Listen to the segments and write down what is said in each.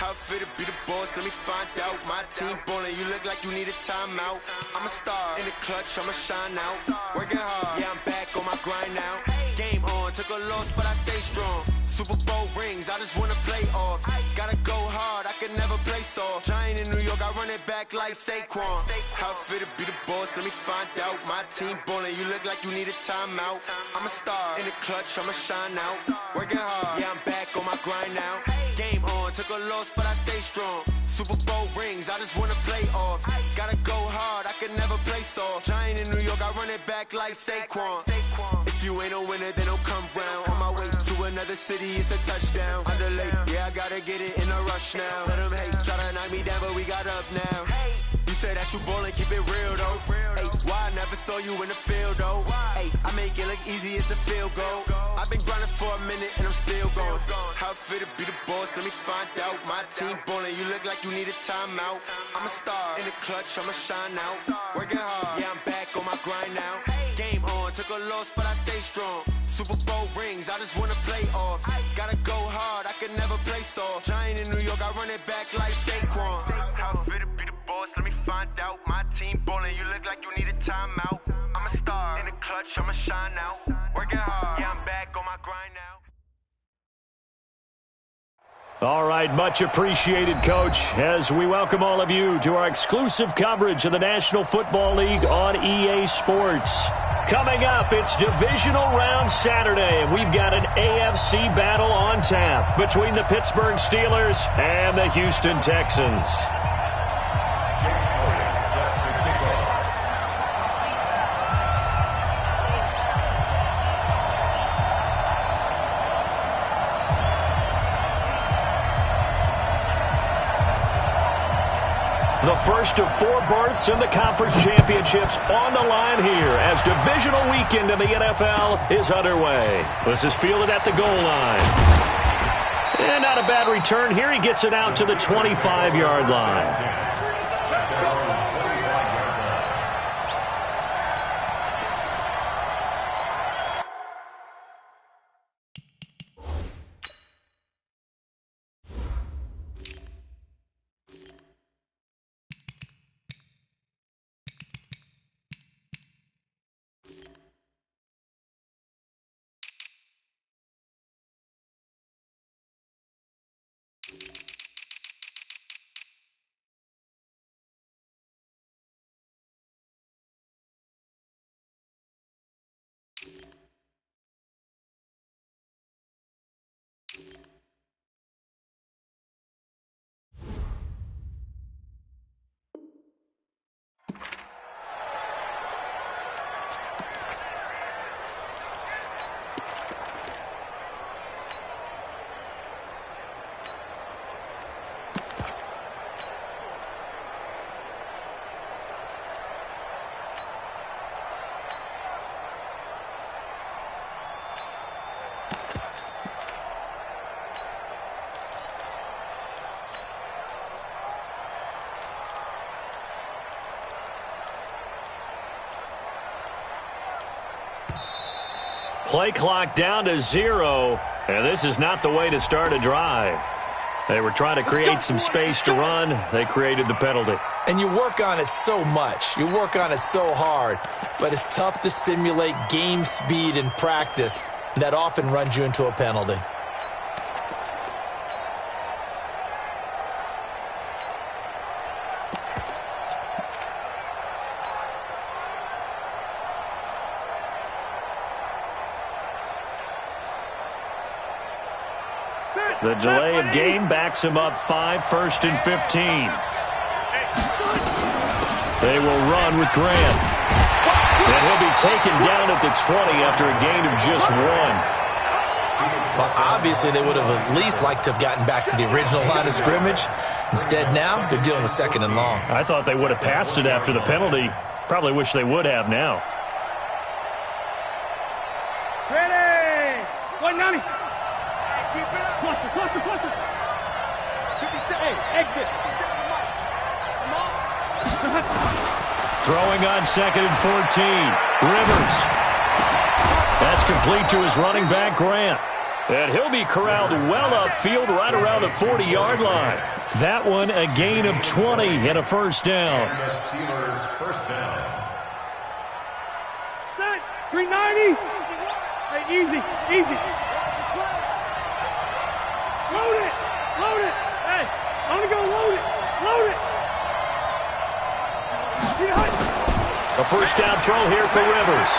How it feel to be the boss? Let me find out. My team ballin', you look like you need a timeout. I'm a star in the clutch, I'ma shine out. Working hard, yeah, I'm back on my grind now. Game on, took a loss, but I stay strong. Super Bowl rings, I just wanna play off. Gotta go hard, I can never play soft. Giant in New York, I run it back like Saquon. How it feel to be the boss? Let me find out. My team ballin', you look like you need a timeout. I'm a star in the clutch, I'ma shine out. Working hard, yeah, I'm back on my grind now. Game on, took a loss, but I stay strong. Super Bowl rings, I just wanna play off. Gotta go hard, I can never play soft. Giant in New York, I run it back like Saquon. If you ain't a winner, then don't come round. On my way to another city, it's a touchdown. Underlay, yeah, I gotta get it in a rush now. Let them hate, try to knock me down, but we got up now. You say that you ballin', keep it real though. Ay, why I never saw you in the field though? Ay, I make it look easy, it's a field goal. I've been grinding for a minute and I'm still going. How it feel to be the boss? Let me find out. My team ballin', you look like you need a timeout. I'm a star in the clutch, I'ma shine out. Working hard, yeah, I'm back on my grind now. Game on, took a loss, but I stay strong. Super Bowl rings, I just wanna play off. Gotta go hard, I can never play soft. Giant in New York, I run it back like Saquon. How it feel to be the boss? Let me find out. My team ballin', you look like you need a timeout. I'm a star in the clutch, I'ma shine out. Working hard, yeah, I'm back on my grind now. All right, much appreciated, Coach, as we welcome all of you to our exclusive coverage of the National Football League on EA Sports. Coming up, it's Divisional Round Saturday, and we've got an AFC battle on tap between the Pittsburgh Steelers and the Houston Texans. The first of 4 berths in the conference championships on the line here as divisional weekend in the NFL is underway. This is fielded at the goal line. And not a bad return here. He gets it out to the 25-yard line. Play clock down to 0, and this is not the way to start a drive. They were trying to create some space to run. They created the penalty. And you work on it so much. You work on it so hard. But it's tough to simulate game speed in practice. That often runs you into a penalty. The delay of game backs him up 5, 1st and 15. They will run with Grant. And he'll be taken down at the 20 after a gain of just 1. Well, obviously they would have at least liked to have gotten back to the original line of scrimmage. Instead now, they're dealing with 2nd and long. I thought they would have passed it after the penalty. Probably wish they would have now. Ready! One, Nami! Cluster. Hey, exit. Throwing on 2nd and 14. Rivers. That's complete to his running back, Grant. And he'll be corralled well upfield right around the 40-yard line. That one a gain of 20 and a first down. And the Steelers first down. Set. 390. Hey, easy. Load it. Hey, I'm going to go load it. A first down throw here for Rivers.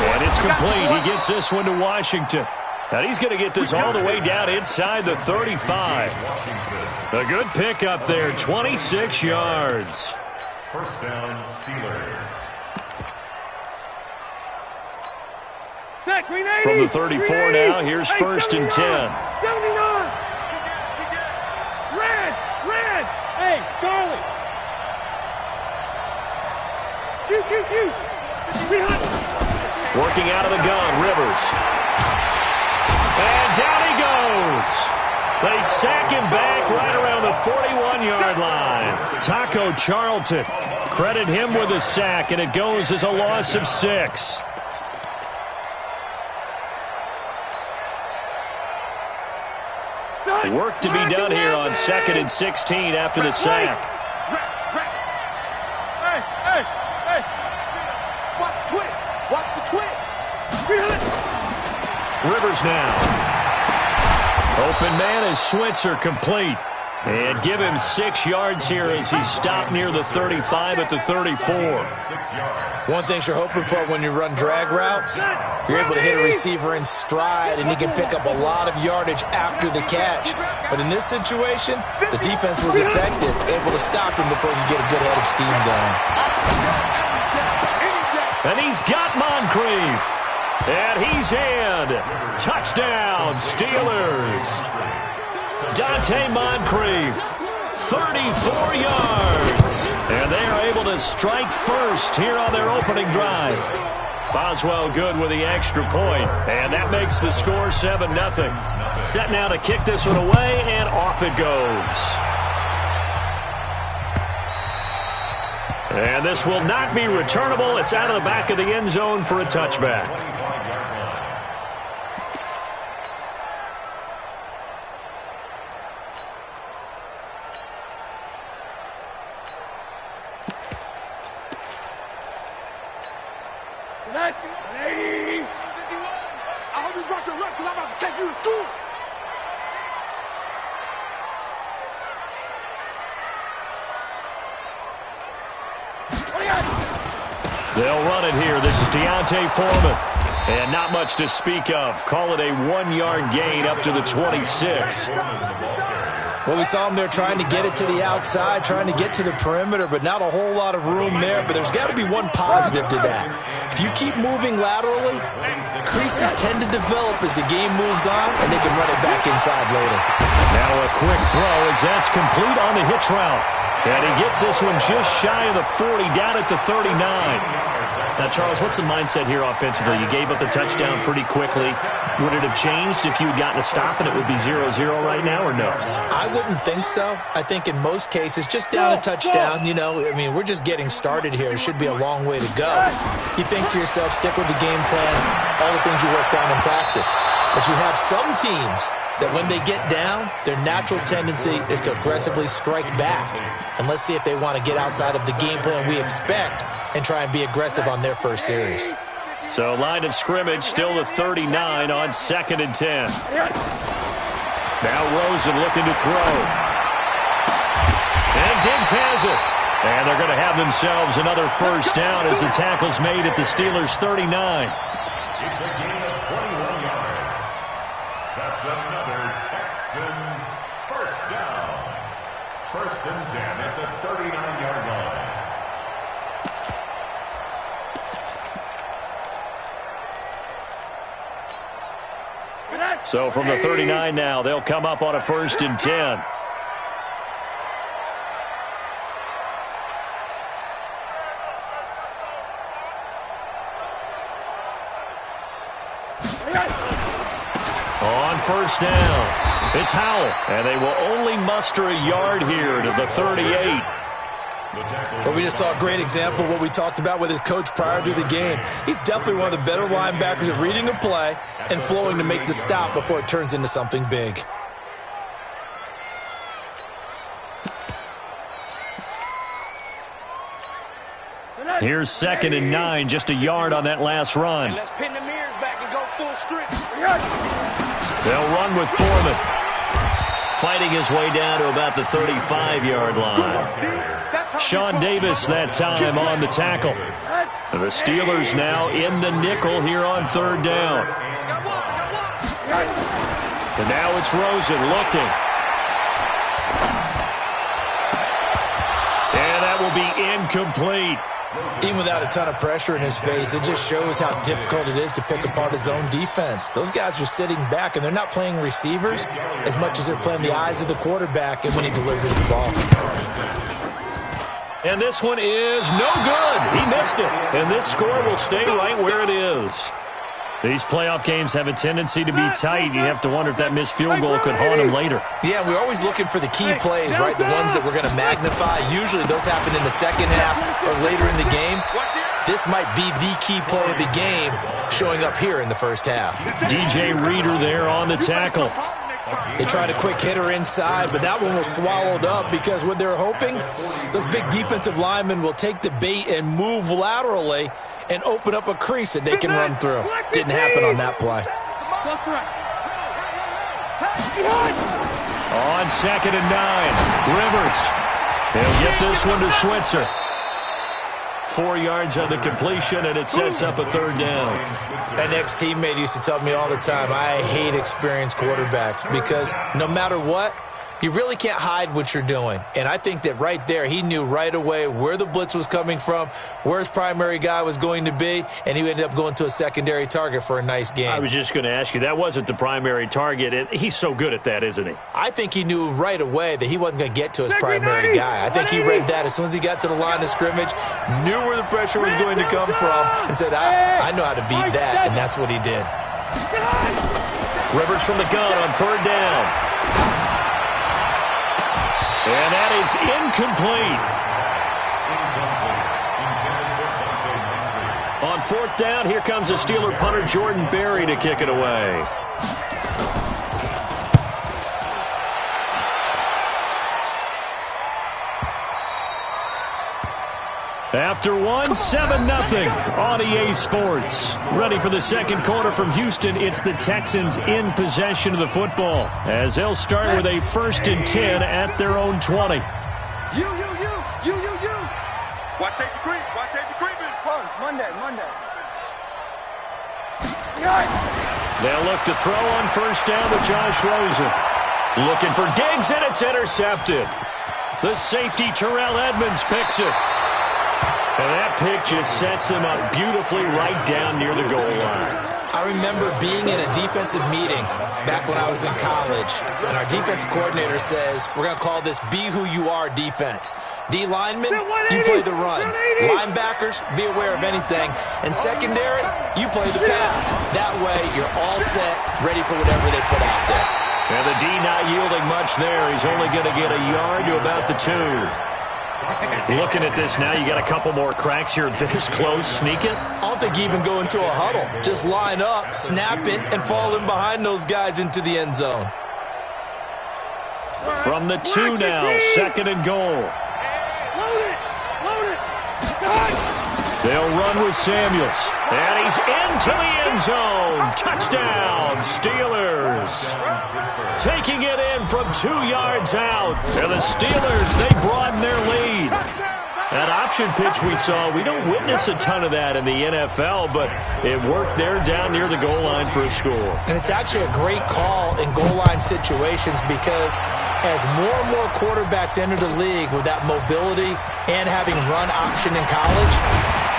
And it's complete. He gets this one to Washington. And he's going to get this all the way down inside the 35. A good pickup there, 26 yards. First down, Steelers. From the 34 now, here's first and 10. 79. Red. Hey, Charlie. Q. Working out of the gun, Rivers. And down he goes. They sack him back right around the 41-yard line. Taco Charlton. Credit him with a sack, and it goes as a loss of 6. Work to be done here on 2nd and 16 after the sack. Hey. Watch the twist. Rivers now. Open man is Switzer, complete. And give him 6 yards here as he's stopped near the 35 at the 34. One thing you're hoping for when you run drag routes, you're able to hit a receiver in stride, and he can pick up a lot of yardage after the catch. But in this situation, the defense was effective, able to stop him before he could get a good head of steam going. And he's got Moncrief. And he's in. Touchdown, Steelers. Dante Moncrief, 34 yards. And they are able to strike first here on their opening drive. Boswell good with the extra point. And that makes the score 7-0. Set now to kick this one away, and off it goes. And this will not be returnable. It's out of the back of the end zone for a touchback. I hope you brought your lunch because I'm about to take you to school. They'll run it here. This is Deontay Foreman. And not much to speak of. Call it a 1-yard gain up to the 26. Well, we saw him there trying to get it to the outside, trying to get to the perimeter, but not a whole lot of room there. But there's got to be one positive to that. If you keep moving laterally, creases tend to develop as the game moves on, and they can run it back inside later. Now a quick throw as that's complete on the hitch route. And he gets this one just shy of the 40, down at the 39. Now, Charles, what's the mindset here offensively? You gave up the touchdown pretty quickly. Would it have changed if you had gotten a stop and it would be 0-0 right now, or no? I wouldn't think so. I think in most cases, just down a touchdown, you know, I mean, we're just getting started here. It should be a long way to go. You think to yourself, stick with the game plan, all the things you worked on in practice. But you have some teams that when they get down, their natural tendency is to aggressively strike back. And let's see if they want to get outside of the game plan we expect and try and be aggressive on their first series. So line of scrimmage still the 39 on 2nd and 10. Now Rosen looking to throw. And Diggs has it. And they're going to have themselves another first down as the tackle's made at the Steelers' 39. It's a gain of 21 yards. That's another Texans first down. First and 10 at the 39-yard line. So from the 39 now, they'll come up on a first and 10. On first down, it's Howell, and they will only muster a yard here to the 38. Well, we just saw a great example of what we talked about with his coach prior to the game. He's definitely one of the better linebackers at reading a play and flowing to make the stop before it turns into something big. Here's 2nd and 9, just a yard on that last run. Let's pin the mirrors back and go full strip. They'll run with Foreman, fighting his way down to about the 35-yard line. Sean Davis that time on the tackle. The Steelers now in the nickel here on 3rd down. And now it's Rosen looking. And that will be incomplete. Even without a ton of pressure in his face, it just shows how difficult it is to pick apart his own defense. Those guys are sitting back, and they're not playing receivers as much as they're playing the eyes of the quarterback and when he delivers the ball. And this one is no good. He missed it. And this score will stay right where it is. These playoff games have a tendency to be tight. You have to wonder if that missed field goal could haunt him later. Yeah, we're always looking for the key plays, right? The ones that we're going to magnify. Usually those happen in the second half or later in the game. This might be the key play of the game showing up here in the first half. DJ Reader there on the tackle. They tried a quick hitter inside, but that one was swallowed up because what they're hoping, those big defensive linemen will take the bait and move laterally and open up a crease that they can run through. Didn't happen on that play. On 2nd and 9, Rivers. They'll get this one to Switzer. 4 yards on the completion, and it sets up a 3rd down. An ex-teammate used to tell me all the time, I hate experienced quarterbacks because no matter what, you really can't hide what you're doing. And I think that right there, he knew right away where the blitz was coming from, where his primary guy was going to be, and he ended up going to a secondary target for a nice game. I was just going to ask you, that wasn't the primary target. And he's so good at that, isn't he? I think he knew right away that he wasn't going to get to his primary guy. I think he read that as soon as he got to the line of scrimmage, knew where the pressure was going to come from, and said, I know how to beat that, and that's what he did. Rivers from the gun on 3rd down. And that is incomplete. On 4th down, here comes a Steeler punter, Jordan Berry, to kick it away. After one, 7-0 on EA Sports. Ready for the second quarter from Houston. It's the Texans in possession of the football as they'll start with a 1st and 10 at their own 20. You. Watch safety creep. Watch safety creeping. Monday. They'll look to throw on 1st down to Josh Rosen. Looking for Diggs, and it's intercepted. The safety, Terrell Edmonds, picks it. And that pick just sets him up beautifully right down near the goal line. I remember being in a defensive meeting back when I was in college, and our defensive coordinator says, we're going to call this Be Who You Are defense. D linemen, you play the run. Linebackers, be aware of anything. And secondary, you play the pass. That way, you're all set, ready for whatever they put out there. And the D not yielding much there. He's only going to get a yard to about the 2. Looking at this now, you got a couple more cracks here this close. Sneak it. I don't think you even go into a huddle. Just line up, snap it, and fall in behind those guys into the end zone. From the 2 now, 2nd and goal. They'll run with Samuels. And he's into the end zone. Touchdown, Steelers. Taking it in from 2 yards out. And the Steelers, they broaden their lead. That option pitch we saw, we don't witness a ton of that in the NFL, but it worked there down near the goal line for a score. And it's actually a great call in goal line situations because as more and more quarterbacks enter the league with that mobility and having run option in college,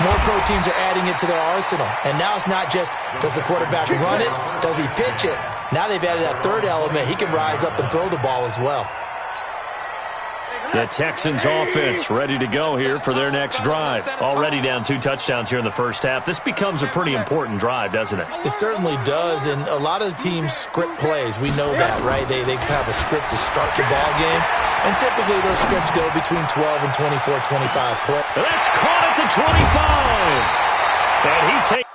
more pro teams are adding it to their arsenal. And now it's not just, does the quarterback run it? Does he pitch it? Now they've added that 3rd element. He can rise up and throw the ball as well. The Texans offense ready to go here for their next drive. Already down 2 touchdowns here in the first half. This becomes a pretty important drive, doesn't it? It certainly does, and a lot of the teams script plays. We know that, right? They have a script to start the ball game, and typically those scripts go between 12 and 24, 25 plays. That's caught at the 25. And he takes...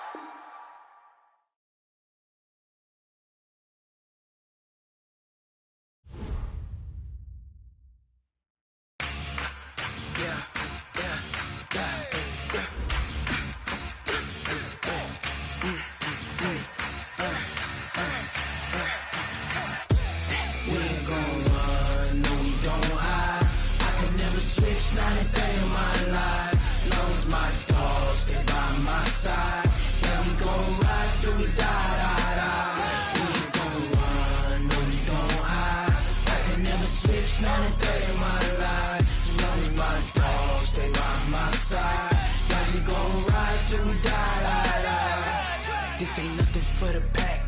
This ain't nothing for the pack.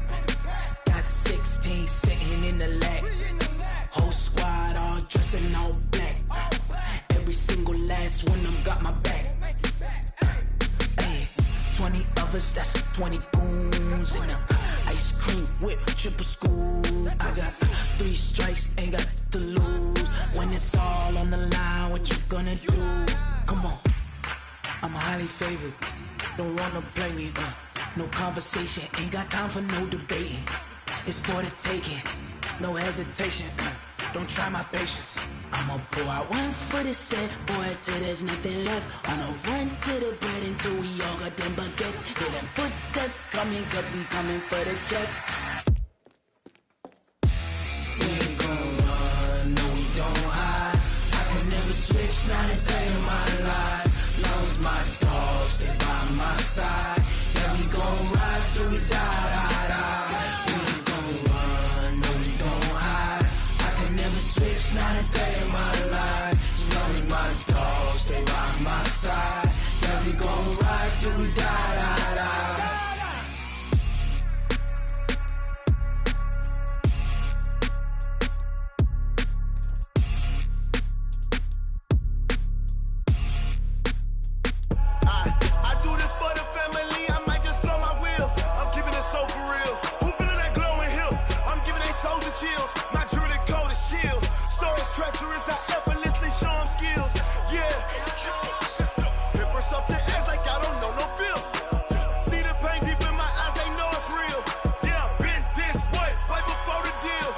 Got 16 sitting in the lag. Whole squad all dressing all black. Every single last one of them got my back. Hey, 20 of us, that's 20 goons in them. Ice cream whip, triple scoop. I got 3 strikes, ain't got to lose. When it's all on the line, what you gonna do? Come on, I'm highly favored. Don't wanna play me, no conversation, ain't got time for no debating. It's for the taking, no hesitation. Don't try my patience. I'ma pour out one for the set, boy, till there's nothing left. On a run to the bread until we all got them baguettes. Hear them footsteps coming, cause we coming for the jet. We ain't gon' run, no we don't hide. I could never switch, not a day in my life. Long as my dogs, they by my side. Yeah, we gon' ride till we die. We ain't gon' run, no we don't hide. I could never switch, not a day in my life. As long as my dogs, they by my side. Yeah, we gon' ride till we die. Chills. My jewelry code is chill. Stories treacherous, I effortlessly show them skills. Yeah. Paper stuff the edge like I don't know no bill. See the pain deep in my eyes, they know it's real. Yeah, been this way, right before the deal.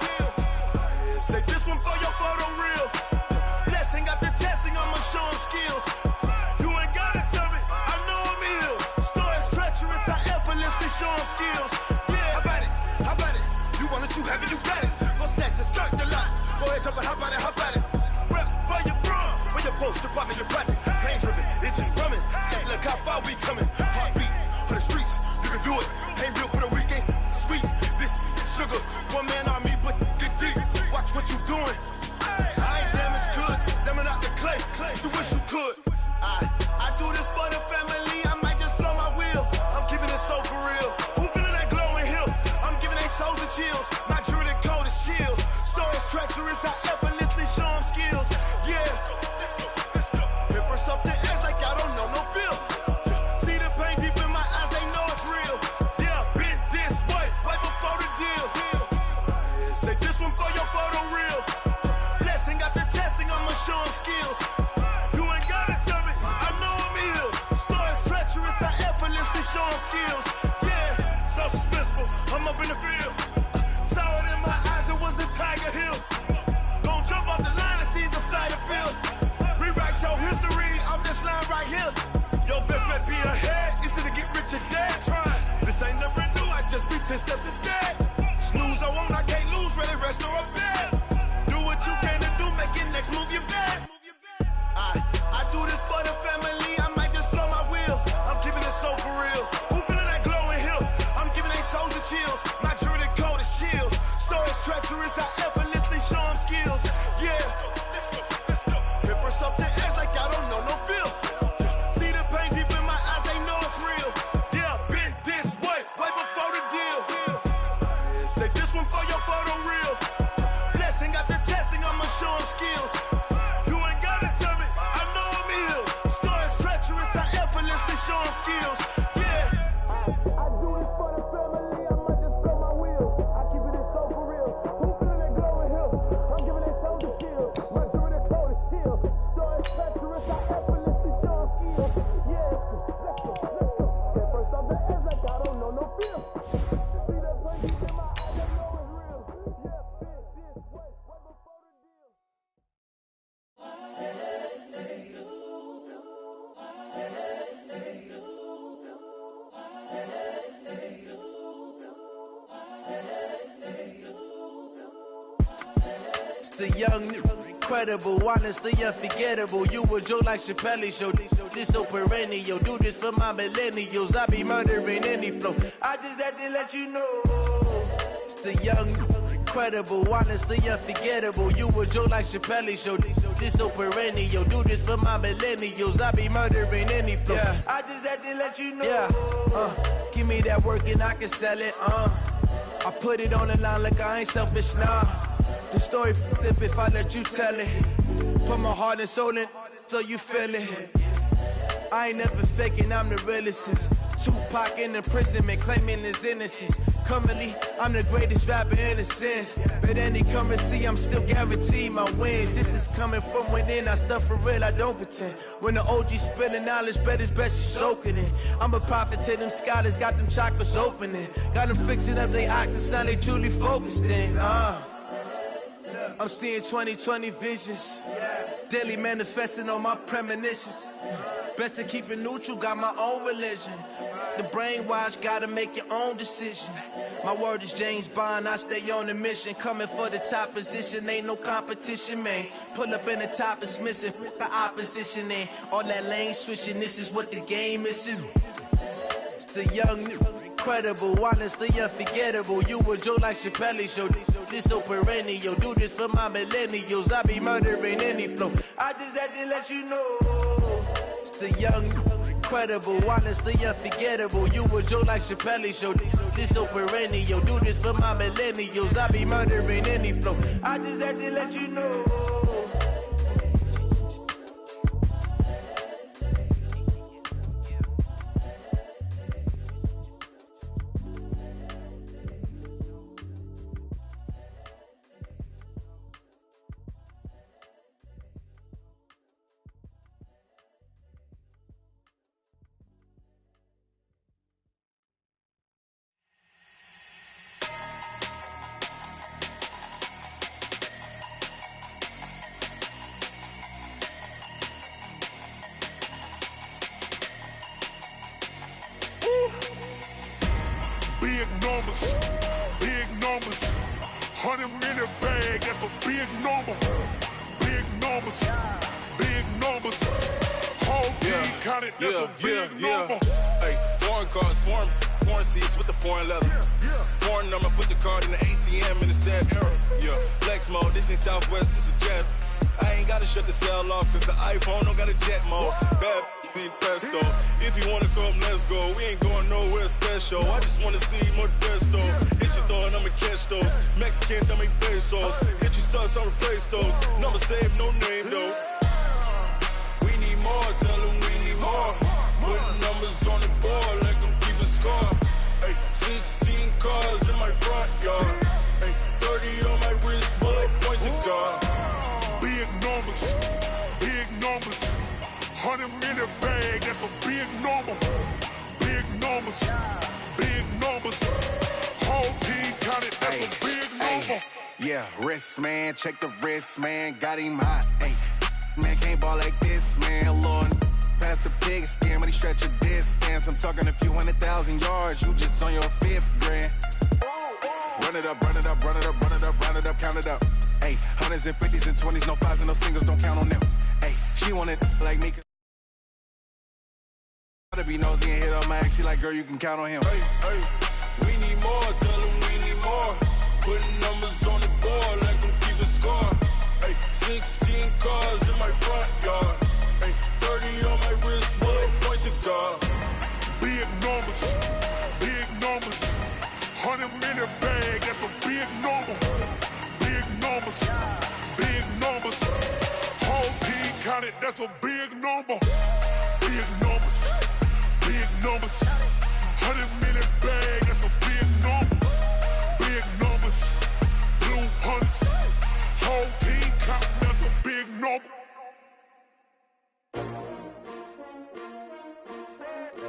Say this one for your photo real. Blessing after testing, I'ma show them skills. You ain't gotta tell me, I know I'm ill. Stories treacherous, I effortlessly show them skills. Yeah, how about it? How about it? You want it, you have it, you got it. Snatch and skirt the lot. Go ahead, jump and hop on it, hop on it. Rep for your bro, for your post, your your projects. Pain driven, itching, drumming. Hey, look how far we coming. Heartbeat for the streets, you can do it. Ain't built for the weekend. Sweet, this sugar, one man army, but get deep. Watch what you doing. I ain't damaged goods, damn it out the clay. You wish you could. I do this for the family. I might just blow my wheel. I'm keeping it so for real. Who feeling that glowing hill? I'm giving they souls the chills. My jewelry code is chill. Stories treacherous, I effortlessly show them skills. Yeah. Paper stuff the edge like I don't know no bill. See the pain deep in my eyes, they know it's real. Yeah, been this way, right before the deal. Say this one for your photo real. Blessing after testing, I'ma show them skills. You ain't gotta tell me, I know I'm ill. Stories treacherous, I effortlessly show them skills. Yeah, so suspenseful, I'm up in the field. Saw it in my eyes, it was the Tiger Hill. Gon' jump off the line and see the flyer field. Rewrite your history off this line right here. Your best bet be ahead, easy to get rich or dead trying. This ain't never new, I just be 10 steps instead. Snooze, I won't, I can't lose, ready, rest or a bed. Do what you can to do, make your next move your best. I do this for the family, I might just blow my wheel. I'm keeping it so for real. Who feeling that glowing hill? I'm giving they souls the chills. My jewelry code is chill. Stories treacherous, I effortlessly show them skills. Yeah. Paper stuff the edge like I don't know no bill. See the pain deep in my eyes, they know it's real. Yeah, been this way, right before the deal. Say this one for your photo real. Blessing after testing, I'ma show them skills. You the young, incredible, honestly unforgettable. You a joke like Chappelle Show. This so perennial. Do this for my millennials. I be murdering any flow. I just had to let you know. It's the young, incredible, honestly unforgettable. You a joke like Chappelle Show. This so perennial. Do this for my millennials. I be murdering any flow. Yeah. I just had to let you know. Yeah. Give me that work and I can sell it. I put it on the line like I ain't selfish, nah. The story flip if I let you tell it. Put my heart and soul in so you feel it. I ain't never faking, I'm the realest since Tupac in imprisonment, claiming his innocence. Currently, I'm the greatest rapper in a sense. But any currency, I'm still guaranteed my wins. This is coming from within, I stuff for real, I don't pretend. When the OG spilling knowledge, bet it's best you soak it in. I'm a prophet to them scholars, got them chakras opening. Got them fixing up their octaves, now they truly focused in. I'm seeing 2020 visions. Daily manifesting on my premonitions. Best to keep it neutral, got my own religion. The brainwash, gotta make your own decision. My word is James Bond, I stay on the mission. Coming for the top position, ain't no competition, man. Pull up in the top, it's missing, the opposition ain't. All that lane switching, this is what the game is. It's the young, incredible, honestly unforgettable. You a joke like Chappelle Show. This so perennial. Do this for my millennials. I be murdering any flow. I just had to let you know. It's the young, incredible, honestly unforgettable. You a joke like Chappelle Show. This so perennial. Do this for my millennials. I be murdering any flow. I just had to let you know. Big numbers, 100-minute bag, that's a big number. Big numbers, whole team counted, that's a big number. Hey, foreign cars, foreign seats with the foreign leather. Foreign number, put the card in the ATM in the sad era. Yeah, flex mode, this ain't Southwest, this a jet. I ain't gotta shut the cell off, cause the iPhone don't got a jet mode. Bad need pesto. If you wanna come, let's go. We ain't going nowhere special. I just wanna see Modesto. Hit your throw and I'ma catch those. Mexican, I make pesos. Hit your sus, I'll replace those. Number saved, no name though. We need more, tell them we need more. Putting numbers on the board like I'm keeping score. Hey, 16 cars in my front yard. Hey, 30 on my wrist, bullet point to God. Big numbers, 100-minute bag, that's a big number. Big numbers, whole team counted, that's a big number. Yeah, wrist man, check the wrist man, got him hot. Ay, man can't ball like this, man. Lord, past the pig skin, when he stretch a distance. I'm talking a few 100,000 yards, you just on your 5th grand. Run it up, count it up. Ay, hundreds and 50s and 20s, no 5s and no singles, don't count on them. Ay, she want it like me. Gotta be nosy and hit on my ex, she like, girl, you can count on him. Hey, we need more, tell them we need more. Putting numbers on the board like I'm keeping score. Hey, 16 cars in my front yard. Hey, 30 on my wrist, bullet point to God. Big numbers, 100-minute bag, that's a big number. Big numbers, whole team counted, that's a big number. Big numbers, 100-minute bag, that's a big number. Big numbers, blue hunts, whole team counting, that's a big number.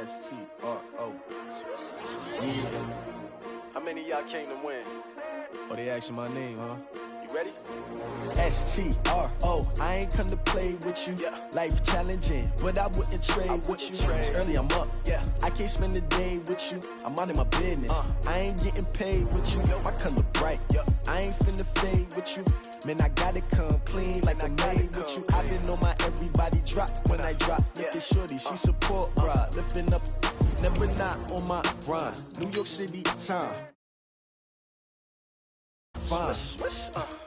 STRO. How many of y'all came to win? Oh, they asking my name, huh? You ready? STRO, I ain't come to play with you. Yeah. Life challenging, but I wouldn't trade with you. It's early, I'm up. Yeah. I can't spend the day with you. I'm minding my business. I ain't getting paid with you. My color right. I ain't finna fade with you. Man, I gotta come clean like I'm made with you. I been on my everybody drop when I drop. Look at shorty, she support rod. Lifting up, never not on my grind. New York City time. Fine.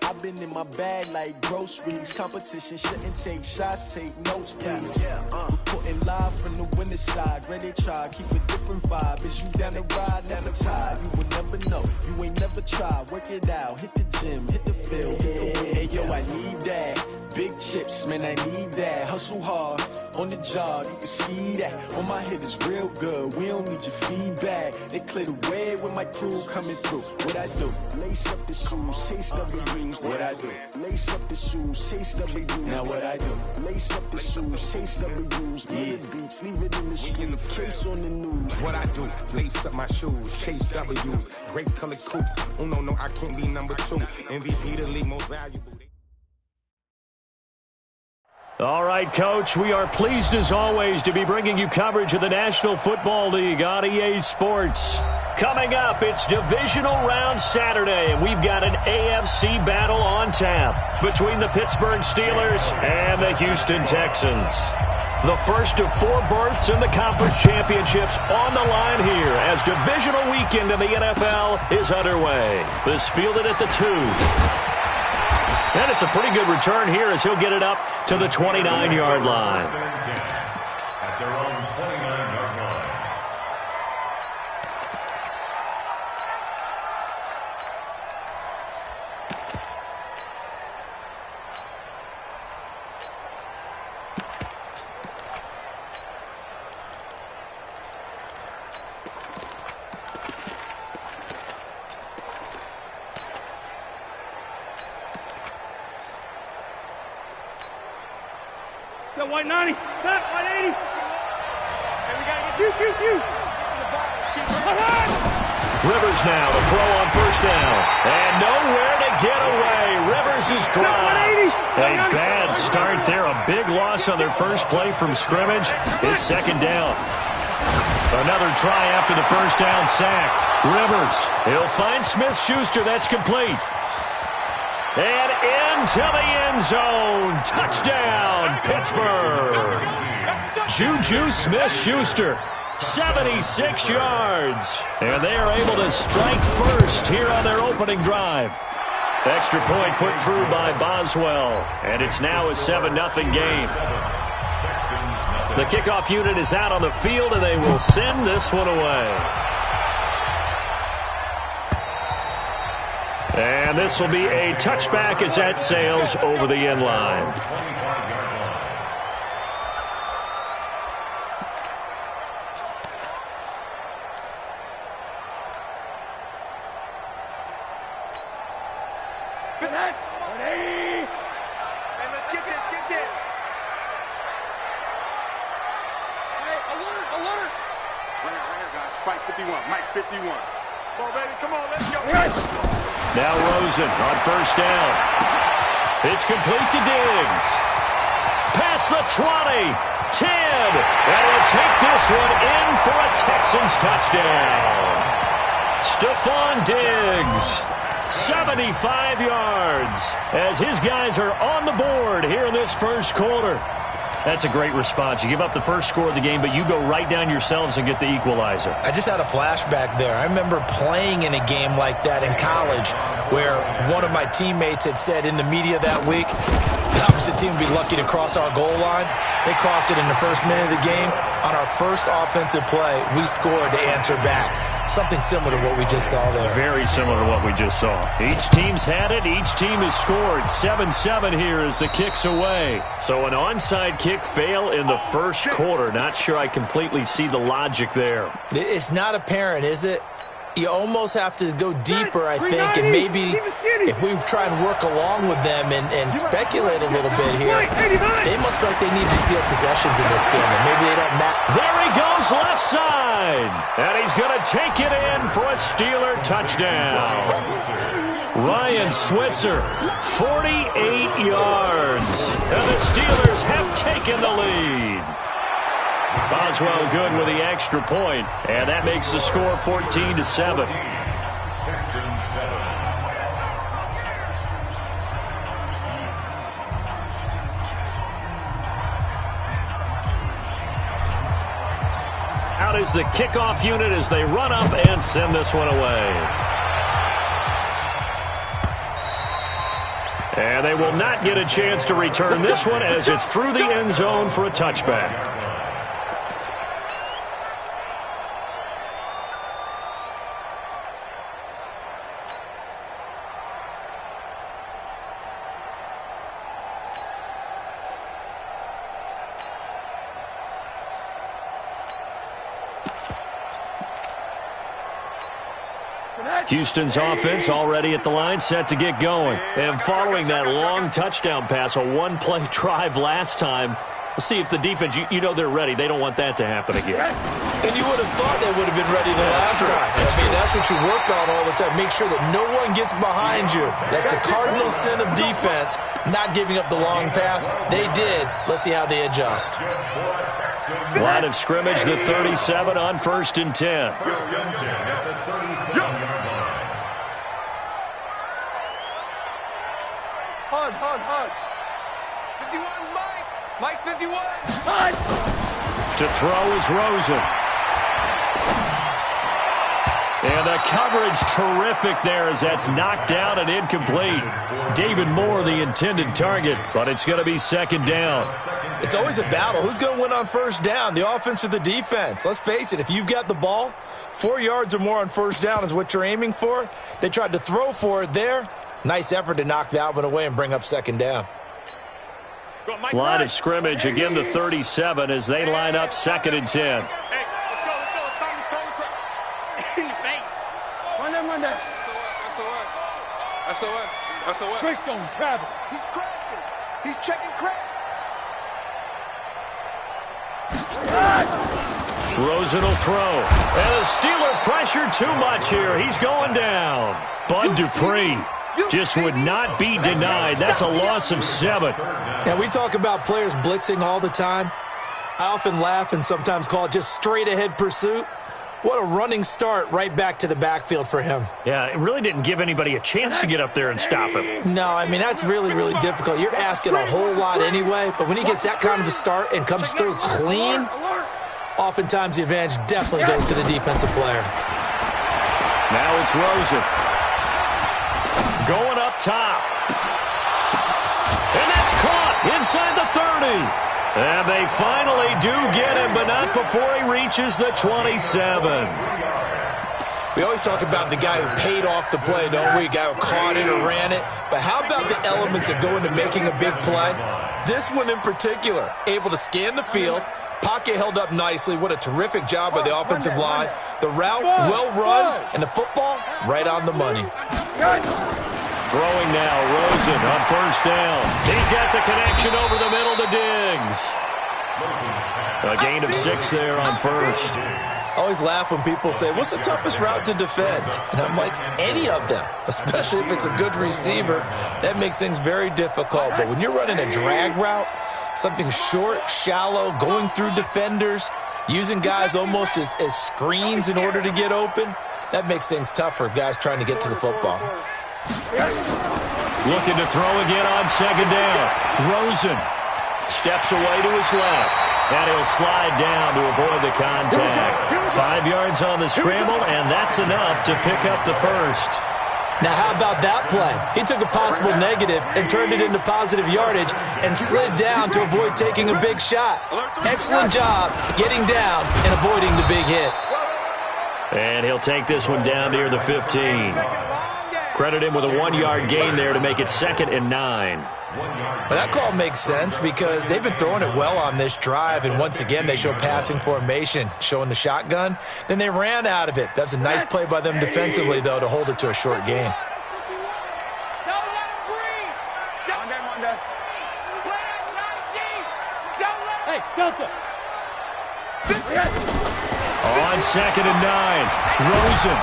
I've been in my bag like groceries. Competition shouldn't take shots, take notes, please. Reporting live from the winter side. Ready to try, keep a different vibe. Is you down the ride, never tired. You will never know, you ain't never tried. Work it out, hit the gym, hit the field. Hey yo, I need that. Big chips, man, I need that. Hustle hard, on the job, you can see that. On my head is real good, we don't need your feedback. They clear the way with my crew coming through. What I do? Lace up the shoes, chase W's. What I do? Lace up the shoes, chase W's. Now what I do? Lace up the shoes, chase W's. Yeah, beats, leave it in the street, case on the news. What I do? Lace up my shoes, chase W's. Grape colored coops. Oh no, I can't be number 2. MVP the league most valuable. All right, Coach, we are pleased as always to be bringing you coverage of the National Football League on EA Sports. Coming up, it's Divisional Round Saturday, and we've got an AFC battle on tap between the Pittsburgh Steelers and the Houston Texans. The first of 4 berths in the conference championships on the line here as divisional weekend in the NFL is underway. This fielded at the 2. And it's a pretty good return here as he'll get it up to the 29-yard line. At their own 29-yard line. That white 90. That white 80. And we got to get you. Rivers now to throw on first down. And nowhere to get away. Rivers is dropped. A bad start there. A big loss on their first play from scrimmage. It's second down. Another try after the first down sack. Rivers, he'll find Smith-Schuster. That's complete. And into the end zone. Touchdown, Pittsburgh. Juju Smith-Schuster, 76 yards. And they are able to strike first here on their opening drive. Extra point put through by Boswell. And it's now a 7-0 game. The kickoff unit is out on the field, and they will send this one away. And this will be a touchback as that sails over the end line. Hey, let's get this. Hey, alert. Right here, guys. Fight 51. Mike 51. Come on, baby. Come on, let's go. Now Rosen on first down. It's complete to Diggs. Past the 20. 10. And he'll take this one in for a Texans touchdown. Stephon Diggs, 75 yards, as his guys are on the board here in this first quarter. That's a great response. You give up the first score of the game, but you go right down yourselves and get the equalizer. I just had a flashback there. I remember playing in a game like that in college where one of my teammates had said in the media that week, the opposite team would be lucky to cross our goal line. They crossed it in the first minute of the game. On our first offensive play, we scored to answer back. Something similar to what we just saw there. Very similar to what we just saw. Each team's had it. Each team has scored. 7-7 here as the kick's away. So an onside kick fail in the first quarter. Not sure I completely see the logic there. It's not apparent, is it? You almost have to go deeper, I think, and maybe if we try and work along with them and speculate a little bit here, they must feel like they need to steal possessions in this game, and maybe they don't match. There he goes left side, and he's going to take it in for a Steeler touchdown. Ryan Switzer, 48 yards, and the Steelers have taken the lead. Boswell good with the extra point, and that makes the score 14-7. is the kickoff unit as they run up and send this one away. And they will not get a chance to return this one as it's through the end zone for a touchback. Houston's offense already at the line, set to get going. And following that long touchdown pass, a one-play drive last time, we'll see if the defense, you know they're ready. They don't want that to happen again. And you would have thought they would have been ready the last time. That's what you work on all the time. Make sure that no one gets behind you. That's the cardinal sin of defense, not giving up the long pass. They did. Let's see how they adjust. Line of scrimmage, the 37 on 1st and 10. Hug. 51, Mike 51. To throw is Rosen. And the coverage terrific there as that's knocked down and incomplete. David Moore, the intended target, but it's going to be 2nd down. It's always a battle. Who's going to win on 1st down, the offense or the defense? Let's face it, if you've got the ball, 4 yards or more on 1st down is what you're aiming for. They tried to throw for it there. Nice effort to knock that one away and bring up 2nd down. Line of scrimmage, again the 37 as they line up 2nd and 10. Hey, let's go. In the face. Run that. SOS. Chris don't travel. He's crashing. He's checking crash. Rosen will throw. And the Steeler pressure too much here. He's going down. Bud Dupree just would not be denied. That's a loss of 7. Now, we talk about players blitzing all the time. I often laugh and sometimes call it just straight-ahead pursuit. What a running start right back to the backfield for him. Yeah, it really didn't give anybody a chance to get up there and stop him. No, I mean, that's really, really difficult. You're asking a whole lot anyway, but when he gets that kind of a start and comes through clean, oftentimes the advantage definitely goes to the defensive player. Now it's Rosen. Going up top. And that's caught inside the 30. And they finally do get him, but not before he reaches the 27. We always talk about the guy who paid off the play, don't we? The guy who caught it or ran it. But how about the elements that go into making a big play? This one in particular, able to scan the field, pocket held up nicely. What a terrific job by the offensive line. The route, well run, and the football, right on the money. Throwing now, Rosen on 1st down. He's got the connection over the middle to Diggs. A gain of 6 there on 1st. I always laugh when people say, what's the toughest route to defend? And I'm like, any of them, especially if it's a good receiver. That makes things very difficult. But when you're running a drag route, something short, shallow, going through defenders, using guys almost as screens in order to get open, that makes things tough for guys trying to get to the football. Looking to throw again on 2nd down. Rosen steps away to his left, and he'll slide down to avoid the contact. 5 yards on the scramble, and that's enough to pick up the 1st. Now, how about that play? He took a possible negative and turned it into positive yardage and slid down to avoid taking a big shot. Excellent job getting down and avoiding the big hit. And he'll take this one down near the 15. Credit him with a 1-yard gain there to make it 2nd and 9. Well, that call makes sense because they've been throwing it well on this drive, and once again they show passing formation, showing the shotgun. Then they ran out of it. That's a nice play by them defensively, though, to hold it to a short gain. Hey, Delta. On 2nd and 9, Rosen.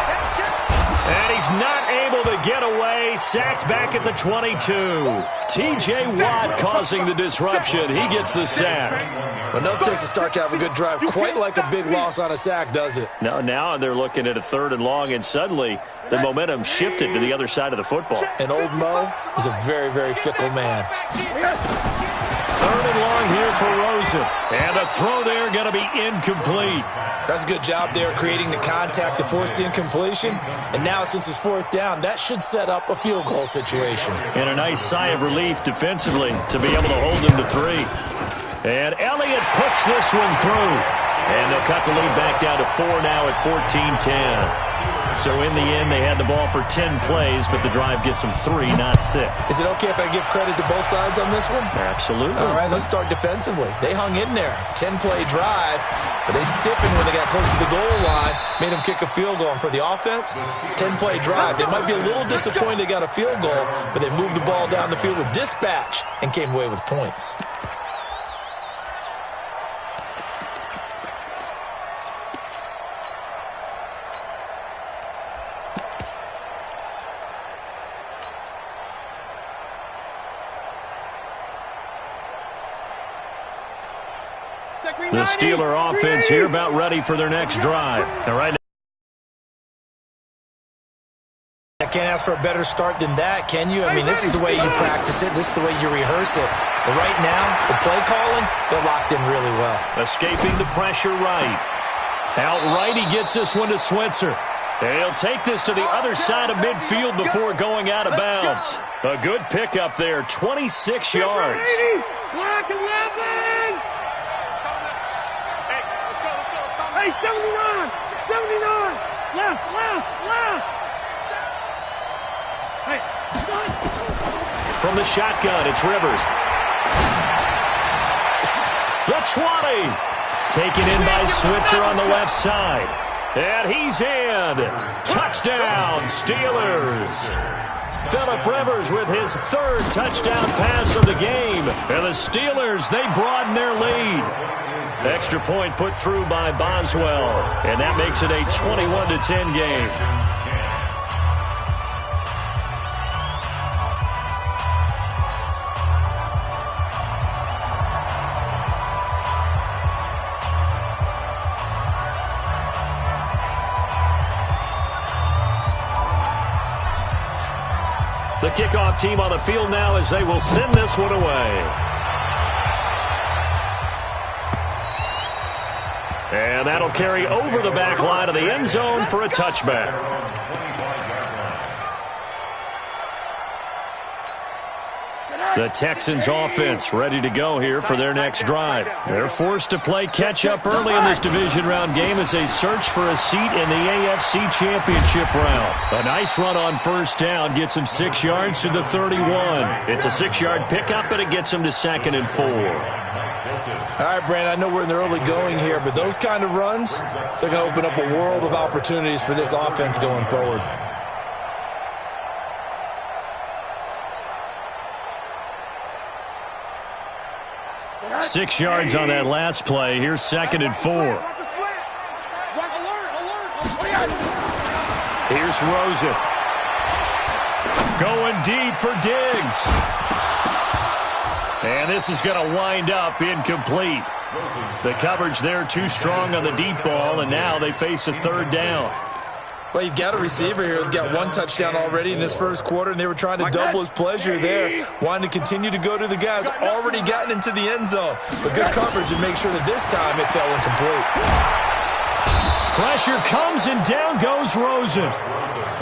And he's not able to get away. Sacked back at the 22. T.J. Watt causing the disruption. He gets the sack. Well, no takes a start to have a good drive. Quite like a big loss on a sack, does it? Now they're looking at a 3rd and long, and suddenly the momentum shifted to the other side of the football. And old Mo is a very, very fickle man. 3rd and long here for Rosen. And the throw there going to be incomplete. That's a good job there creating the contact to force the incompletion. And now since it's 4th down, that should set up a field goal situation. And a nice sigh of relief defensively to be able to hold them to 3. And Elliott puts this one through. And they'll cut the lead back down to 4 now at 14-10. So in the end, they had the ball for 10 plays, but the drive gets them 3, not 6. Is it okay if I give credit to both sides on this one? Absolutely. All right, let's start defensively. They hung in there. 10-play drive, but they stiffened when they got close to the goal line, made them kick a field goal. And for the offense, 10-play drive. They might be a little disappointed they got a field goal, but they moved the ball down the field with dispatch and came away with points. The Steeler offense here about ready for their next drive. All right. I can't ask for a better start than that, can you? I mean, this is the way you practice it. This is the way you rehearse it. But right now, the play calling, they're locked in really well. Escaping the pressure right. Outright, he gets this one to Switzer. He'll take this to the other side of midfield before going out of bounds. A good pickup there, 26 yards. Black 11! Hey, 79! 79! Left! Hey, from the shotgun, it's Rivers. The 20. Taken in by Switzer on the left side. And he's in. Touchdown, Steelers. Phillip Rivers with his 3rd touchdown pass of the game. And the Steelers, they broaden their lead. Extra point put through by Boswell. And that makes it a 21-10 game. The kickoff team on the field now as they will send this one away. And that'll carry over the back line of the end zone for a touchback. The Texans offense ready to go here for their next drive. They're forced to play catch-up early in this division round game as they search for a seat in the AFC Championship round. A nice run on 1st down gets them 6 yards to the 31. It's a 6-yard pickup, but it gets them to 2nd and 4. All right, Brandon, I know we're in the early going here, but those kind of runs, they're going to open up a world of opportunities for this offense going forward. Six yards on that last play. Here's 2nd and 4. Here's Rosen. Going deep for Diggs. And this is going to wind up incomplete. The coverage there too strong on the deep ball, and now they face a 3rd down. Well, you've got a receiver here who's got 1 touchdown already in this 1st quarter, and they were trying to double his pleasure there, wanting to continue to go to the guys already gotten into the end zone. But good coverage and make sure that this time it fell incomplete. Pressure comes, and down goes Rosen.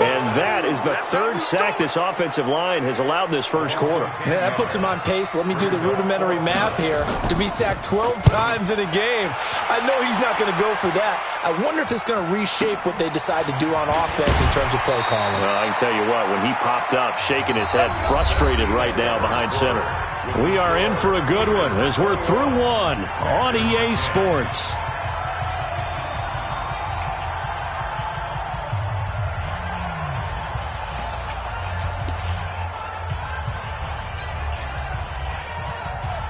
And that is the 3rd sack this offensive line has allowed in this 1st quarter. Yeah, that puts him on pace. Let me do the rudimentary math here. To be sacked 12 times in a game, I know he's not going to go for that. I wonder if it's going to reshape what they decide to do on offense in terms of play calling. Well, I can tell you what, when he popped up, shaking his head, frustrated right now behind center. We are in for a good one as we're through one on EA Sports.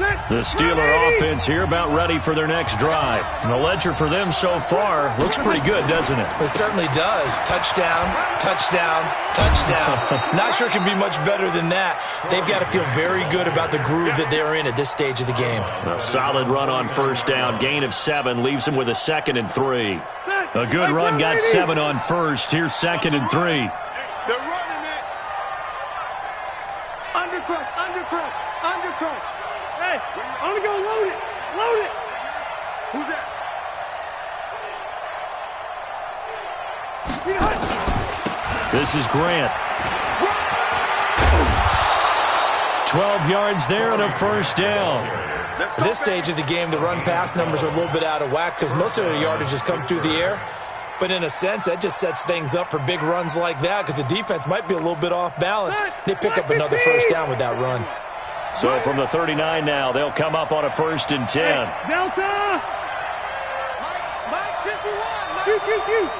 The Steeler offense here about ready for their next drive. And the ledger for them so far looks pretty good, doesn't it? It certainly does. Touchdown, touchdown, touchdown. Not sure it can be much better than that. They've got to feel very good about the groove that they're in at this stage of the game. A solid run on first down. Gain of 7 leaves them with a 2nd and 3. A good run got 7 on first. Here's 2nd and 3. They're running it. Undercrush, undercrush, undercrush. Hey, I'm going to go load it. Load it. Who's that? This is Grant. 12 yards there and a first down. At this stage of the game, the run-pass numbers are a little bit out of whack because most of the yardage has come through the air. But in a sense, that just sets things up for big runs like that because the defense might be a little bit off balance. They pick up another first down with that run. So from the 39 now, they'll come up on a 1st and 10. Hey, Delta! Mike, 51. Mike. Q.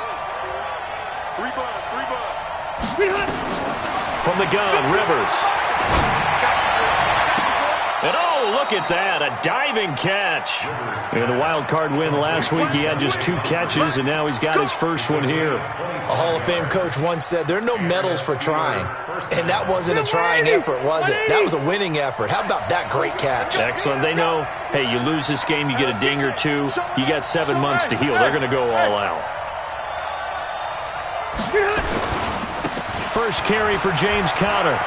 3 bucks. From the gun, Rivers. And oh, look at that, a diving catch. In the wild card win last week, he had just 2 catches, and now he's got his first one here. A Hall of Fame coach once said, there are no medals for trying. And that wasn't a trying effort, was it? That was a winning effort. How about that great catch? Excellent. They know, hey, you lose this game, you get a ding or 2. You got 7 months to heal. They're going to go all out. First carry for James Conner.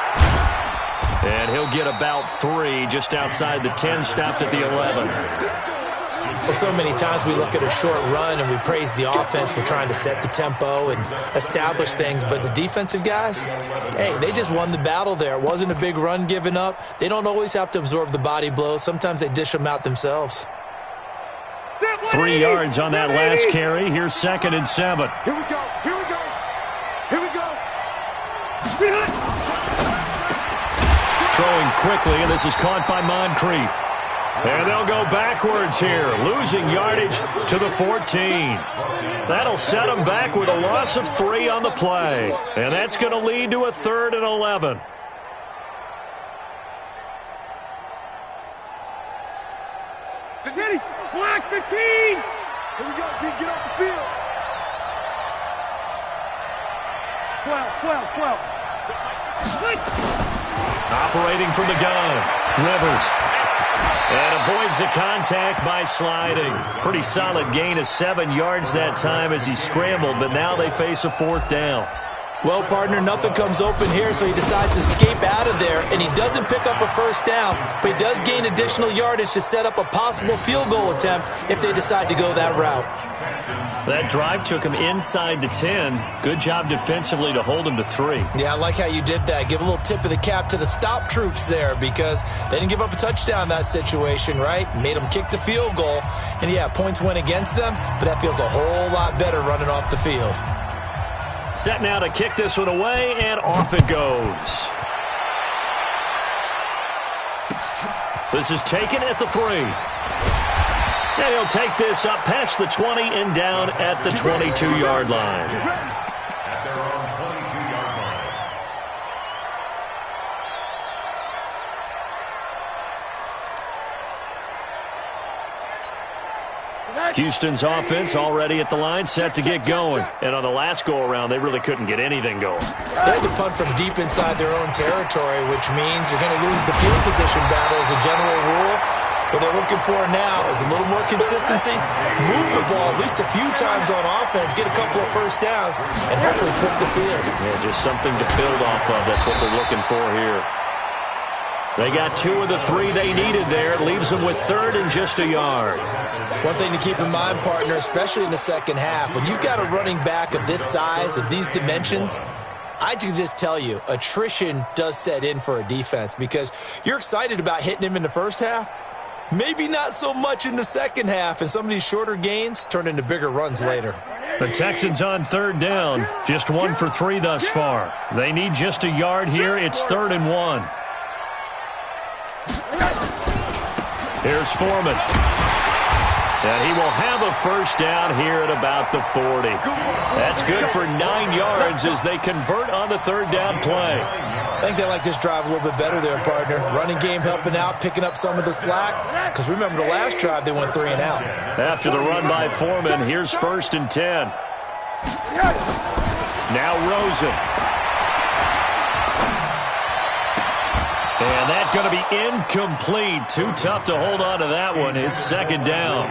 And he'll get about 3 just outside the 10, stopped at the 11. Well, so many times we look at a short run and we praise the offense for trying to set the tempo and establish things, but the defensive guys, hey, they just won the battle there. It wasn't a big run given up. They don't always have to absorb the body blows. Sometimes they dish them out themselves. 3 yards on that last carry. Here's 2nd and 7. Here we go. Here we go. Here we go. Throwing quickly, and this is caught by Moncrief. And they'll go backwards here, losing yardage to the 14. That'll set them back with a loss of 3 on the play. And that's going to lead to a 3rd and 11. Ready, block 15. Here we go, D, get off the field. 12. Operating from the gun, Rivers. And avoids the contact by sliding. Pretty solid gain of 7 yards that time as he scrambled, but now they face a 4th down. Well, partner, nothing comes open here, so he decides to escape out of there, and he doesn't pick up a first down, but he does gain additional yardage to set up a possible field goal attempt if they decide to go that route. That drive took him inside the 10. Good job defensively to hold him to 3. Yeah, I like how you did that. Give a little tip of the cap to the stop troops there because they didn't give up a touchdown in that situation, right? Made them kick the field goal. And, yeah, points went against them, but that feels a whole lot better running off the field. Set now to kick this one away, and off it goes. This is taken at the 3. And he'll take this up past the 20 and down at the 22-yard line. At their own 22-yard line. Houston's offense already at the line, set to get going. And on the last go-around, they really couldn't get anything going. They had to punt from deep inside their own territory, which means you're going to lose the field position battle as a general rule. What they're looking for now is a little more consistency, move the ball at least a few times on offense, get a couple of first downs, and hopefully flip the field. Yeah, just something to build off of. That's what they're looking for here. They got 2 of the 3 they needed there. It leaves them with 3rd and just a yard. One thing to keep in mind, partner, especially in the second half, when you've got a running back of this size, of these dimensions, I can just tell you, attrition does set in for a defense because you're excited about hitting him in the first half. Maybe not so much in the second half, and some of these shorter gains turn into bigger runs later. The Texans on 3rd down, just 1 for 3 thus far. They need just a yard here. It's 3rd and 1. Here's Foreman. And he will have a first down here at about the 40. That's good for 9 yards as they convert on the 3rd down play. I think they like this drive a little bit better there, partner. Running game helping out, picking up some of the slack. Because remember, the last drive, they went 3 and out. After the run by Foreman, here's 1st and 10. Now Rosen. And that's going to be incomplete. Too tough to hold on to that one. It's 2nd down.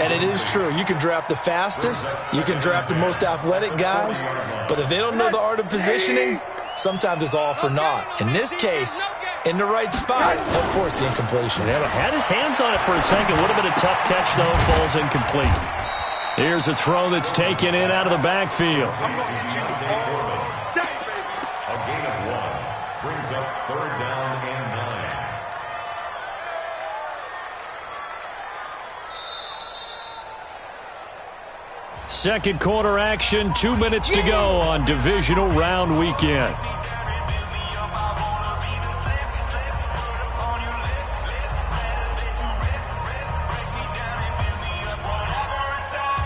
And it is true. You can draft the fastest. You can draft the most athletic guys. But if they don't know the art of positioning, sometimes it's all for naught. In this case, in the right spot, they'll force the incompletion. Yeah, had his hands on it for a second. Would have been a tough catch, though. Falls incomplete. Here's a throw that's taken in out of the backfield. A gain of 1 brings up 3rd down and 9. Second quarter action, 2 minutes to go on divisional round weekend.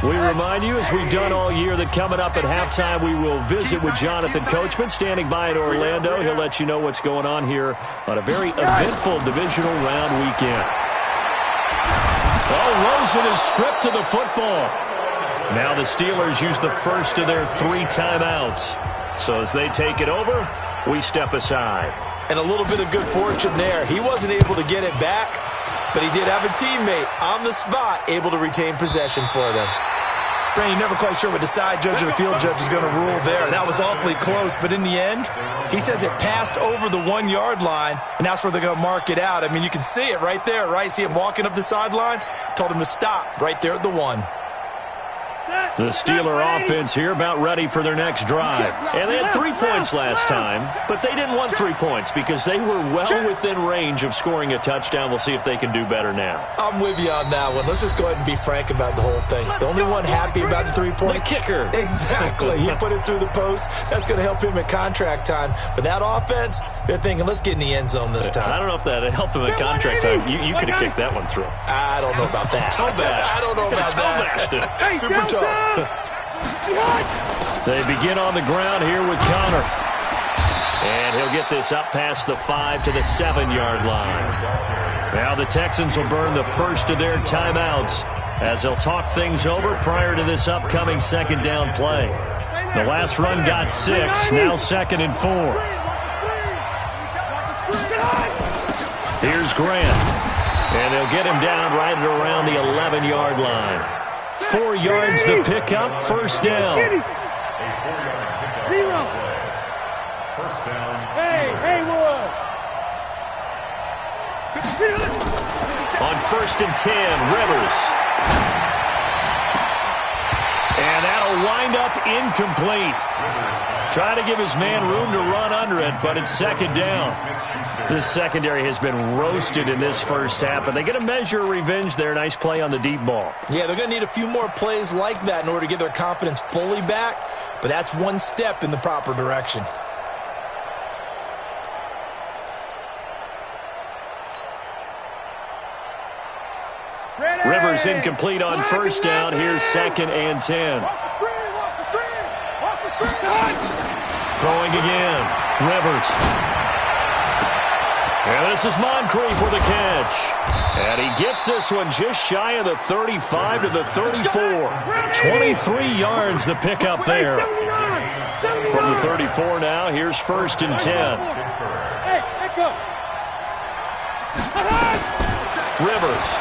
We remind you, as we've done all year, that coming up at halftime, we will visit with Jonathan Coachman, standing by in Orlando. He'll let you know what's going on here on a very eventful divisional round weekend. Oh, Rosen is stripped to the football. Now the Steelers use the first of their 3 timeouts. So as they take it over, we step aside. And a little bit of good fortune there. He wasn't able to get it back, but he did have a teammate on the spot able to retain possession for them. Brandon, never quite sure what the side judge or the field judge is going to rule there. That was awfully close, but in the end, he says it passed over the 1-yard line, and that's where they're going to mark it out. I mean, you can see it right there, right? See him walking up the sideline? Told him to stop right there at the 1. The Steeler offense here about ready for their next drive. And they had 3 points last time, but they didn't want 3 points because they were well within range of scoring a touchdown. We'll see if they can do better now. I'm with you on that one. Let's just go ahead and be frank about the whole thing. The only one happy about the 3-point? The kicker. Exactly. He put it through the post. That's going to help him at contract time. But that offense, they're thinking, let's get in the end zone this time. I don't know if that helped him at contract time. You could have kicked that one through. I don't know about that. I don't know about that. Super tough. They begin on the ground here with Connor. And he'll get this up past the 5 to the 7-yard line. Now the Texans will burn the first of their timeouts as they'll talk things over prior to this upcoming 2nd down play. The last run got 6, now 2nd and 4. Here's Grant. And they'll get him down right around the 11-yard line. 4 yards the pickup, 1st down. A 4-yard pickup. First down. Hey, Wood. On 1st and 10, Rivers. And that'll wind up incomplete. Try to give his man room to run under it, but it's 2nd down. This secondary has been roasted in this first half, but they get a measure of revenge there. Nice play on the deep ball. Yeah, they're going to need a few more plays like that in order to get their confidence fully back, but that's one step in the proper direction. Rivers incomplete on 1st down. Here's 2nd and 10. Throwing again. Rivers. And this is Moncrief with a catch. And he gets this one just shy of the 35 to the 34. 23 yards the pickup there. From the 34 now, here's 1st and 10. Rivers.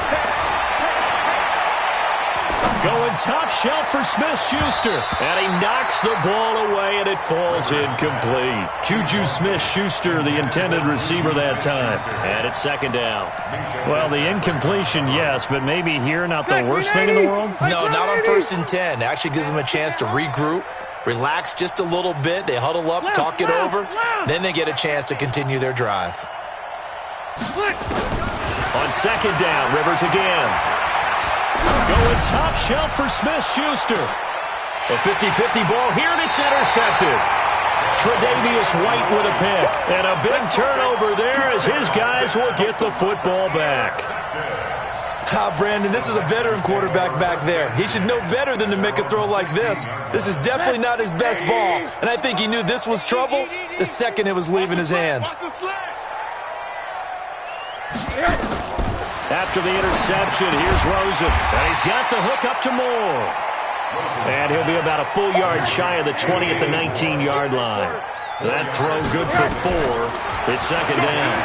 Going top shelf for Smith-Schuster. And he knocks the ball away, and it falls incomplete. Juju Smith-Schuster, the intended receiver that time. And it's 2nd down. Well, the incompletion, yes, but maybe here not the worst thing in the world? No, not on 1st and 10. It actually gives them a chance to regroup, relax just a little bit. They huddle up, talk it over. Then they get a chance to continue their drive. On 2nd down, Rivers again. Going top shelf for Smith-Schuster. A 50-50 ball here, and it's intercepted. Tre'Davious White with a pick. And a big turnover there as his guys will get the football back. Brandon, this is a veteran quarterback back there. He should know better than to make a throw like this. This is definitely not his best ball, and I think he knew this was trouble the second it was leaving his hand. After the interception, here's Rosen, and he's got the hook up to Moore. And he'll be about a full yard shy of the 20 at the 19-yard line. That throw good for 4. It's second down.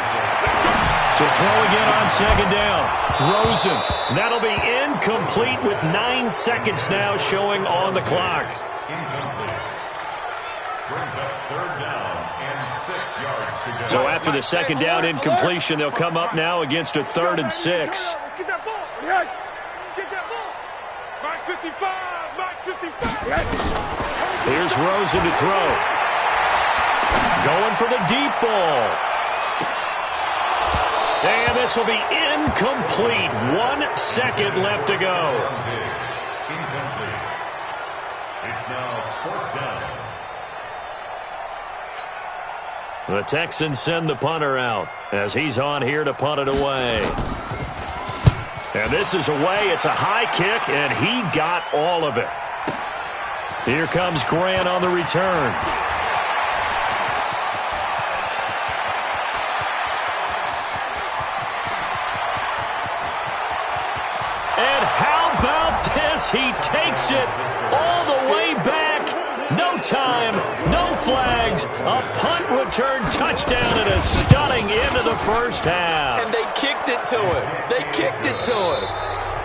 To throw again on second down. Rosen. That'll be incomplete with 9 seconds now showing on the clock. Brings up third down and 6 yards to go. So after the second down incompletion, they'll come up now against a 3rd and 6. Get that ball. Get that ball. Mike 55. Mike 55. Here's Rosen to throw. Going for the deep ball. And this will be incomplete. 1 second left to go. Incomplete. It's now 4th down. The Texans send the punter out as he's on here to punt it away. And this is away. It's a high kick, and he got all of it. Here comes Grant on the return. And how about this? He takes it all the way back. No time, no flags, a punt return touchdown and a stunning end of the first half. And they kicked it to him. They kicked it to him.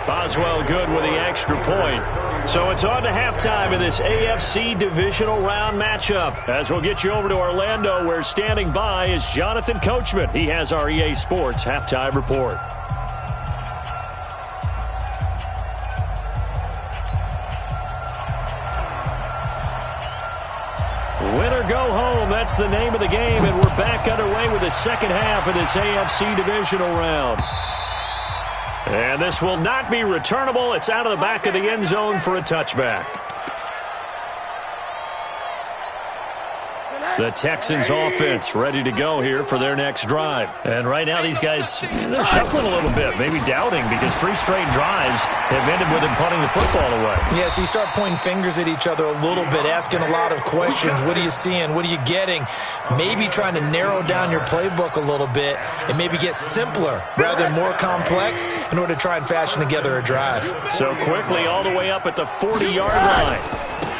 Boswell good with the extra point. So it's on to halftime in this AFC divisional round matchup. As we'll get you over to Orlando, where standing by is Jonathan Coachman. He has our EA Sports halftime report. Win or go home, that's the name of the game, and we're back underway with the second half of this AFC divisional round. And this will not be returnable. It's out of the back of the end zone for a touchback. The Texans offense ready to go here for their next drive. And right now these guys, they're shuffling a little bit, maybe doubting, because 3 straight drives have ended with them punting the football away. Yeah, so you start pointing fingers at each other a little bit, asking a lot of questions. What are you seeing? What are you getting? Maybe trying to narrow down your playbook a little bit and maybe get simpler rather than more complex in order to try and fashion together a drive. So quickly all the way up at the 40-yard line.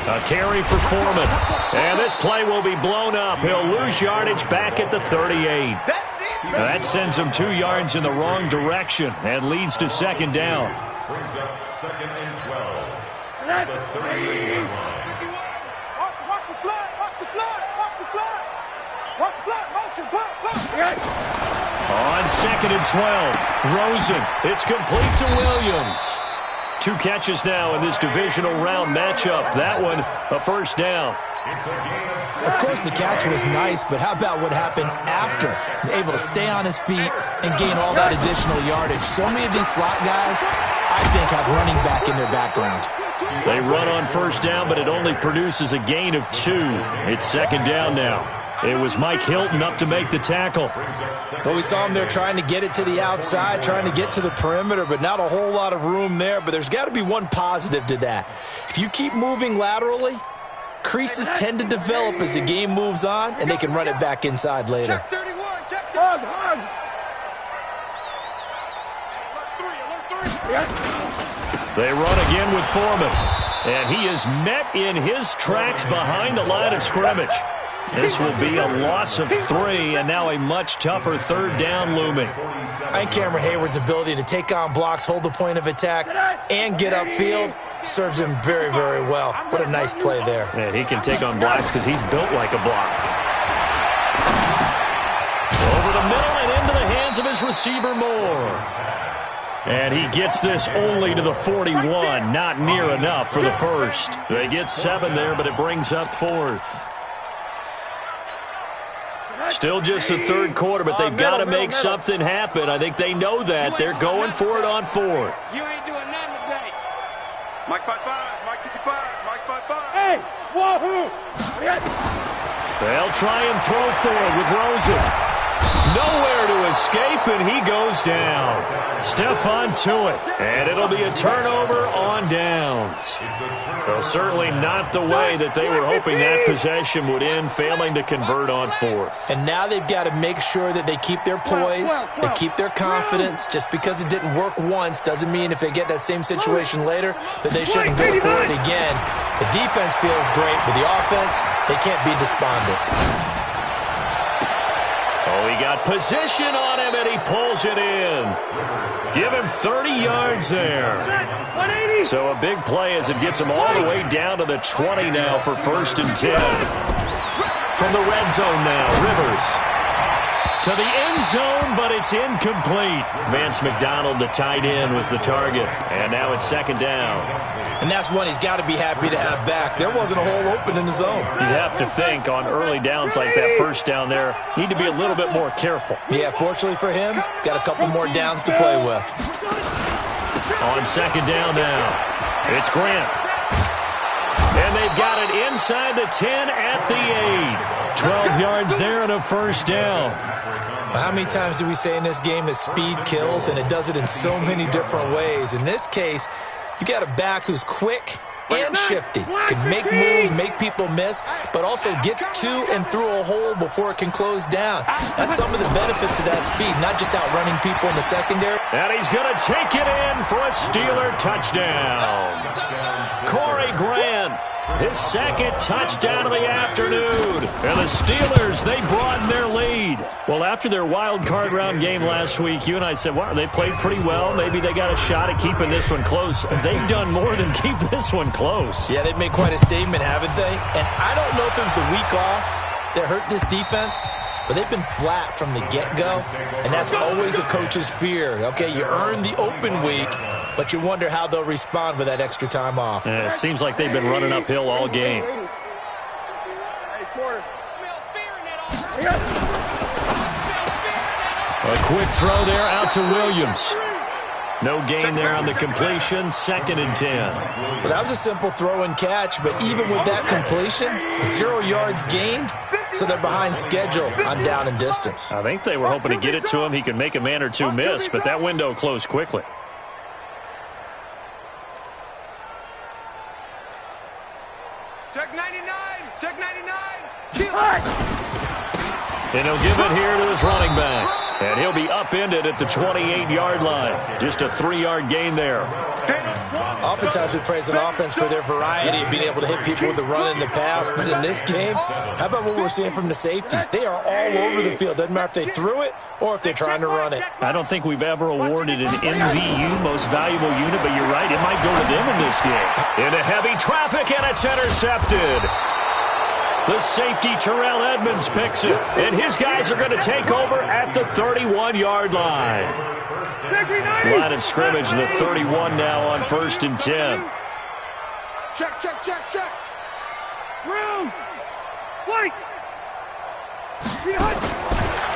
A carry for Foreman. And this play will be blown up. He'll lose yardage back at the 38. That sends him 2 yards in the wrong direction and leads to second down. Brings up 2nd and 12. The 38-yard line. Watch the flood. Watch the flood. Watch the flood. Watch the flood. Motion. Flood. On 2nd and 12. Rosen. It's complete to Williams. 2 catches now in this divisional round matchup. That one, a first down. Of course, the catch was nice, but how about what happened after? Able to stay on his feet and gain all that additional yardage. So many of these slot guys, I think, have running back in their background. They run on first down, but it only produces a gain of 2. It's second down now. It was Mike Hilton up to make the tackle. Well, we saw him there trying to get it to the outside, trying to get to the perimeter, but not a whole lot of room there. But there's got to be one positive to that. If you keep moving laterally, creases tend to develop as the game moves on, and they can run it back inside later. Check 31. Check 31. They run again with Foreman. And he is met in his tracks behind the line of scrimmage. This will be a loss of 3, and now a much tougher third down looming. I think Cameron Hayward's ability to take on blocks, hold the point of attack, and get upfield serves him very, very well. What a nice play there. And he can take on blocks because he's built like a block. Over the middle and into the hands of his receiver, Moore. And he gets this only to the 41, not near enough for the first. They get 7 there, but it brings up 4th. Still just the third quarter, but they've got to make something happen. I think they know that. They're going for it on 4th. You ain't doing nothing today. Mike 55, Mike 55, Mike 55. Hey, wahoo! They'll try and throw for it with Rosen. Nowhere to escape, and he goes down. Stephon Tuitt, and it'll be a turnover on downs. Well, certainly not the way that they were hoping that possession would end, failing to convert on fourth. And now they've got to make sure that they keep their poise, they keep their confidence. Just because it didn't work once doesn't mean if they get that same situation later that they shouldn't go for it again. The defense feels great, but the offense, they can't be despondent. Oh, he got position on him, and he pulls it in. Give him 30 yards there. So a big play as it gets him all the way down to the 20 now for 1st and 10. From the red zone now, Rivers. To the end zone, but it's incomplete. Vance McDonald, the tight end, was the target. And now it's 2nd down. And that's one he's got to be happy to have back. There wasn't a hole open in the zone. You'd have to think on early downs like that 1st down there, need to be a little bit more careful. Yeah, fortunately for him, got a couple more downs to play with. On 2nd down now, it's Grant. And they've got it inside the 10 at the 8. 12 yards there and a 1st down. How many times do we say in this game that speed kills, and it does it in so many different ways? In this case, you got a back who's quick and shifty, can make moves, make people miss, but also gets to and through a hole before it can close down. That's some of the benefits of that speed, not just outrunning people in the secondary. And he's going to take it in for a Steeler touchdown. Corey Grant, his 2nd touchdown of the afternoon. And the Steelers, they broaden their lead. Well, after their wild card round game last week, you and I said, wow, they played pretty well. Maybe they got a shot at keeping this one close. They've done more than keep this one close. Yeah, they've made quite a statement, haven't they? And I don't know if it was the week off that hurt this defense, but they've been flat from the get-go, and that's always a coach's fear. Okay, you earn the open week, but you wonder how they'll respond with that extra time off. It seems like they've been running uphill all game. A quick throw there out to Williams. No gain there on the completion, 2nd and 10. Well, that was a simple throw and catch, but even with that completion, 0 yards gained, so they're behind schedule on down and distance. I think they were hoping to get it to him. He could make a man or two miss, but that window closed quickly. Check 99! Check 99! And he'll give it here to his running back. And he'll be upended at the 28-yard line. Just a 3-yard gain there. Oftentimes we praise an offense for their variety of being able to hit people with the run and the pass. But in this game, how about what we're seeing from the safeties? They are all over the field. Doesn't matter if they threw it or if they're trying to run it. I don't think we've ever awarded an MVU, most valuable unit, but you're right. It might go to them in this game. Into heavy traffic, and it's intercepted. The safety, Terrell Edmonds, picks it. And his guys are going to take over at the 31-yard line. Line of scrimmage, the 31 now on 1st and 10. Check, check, check, check. Room. White.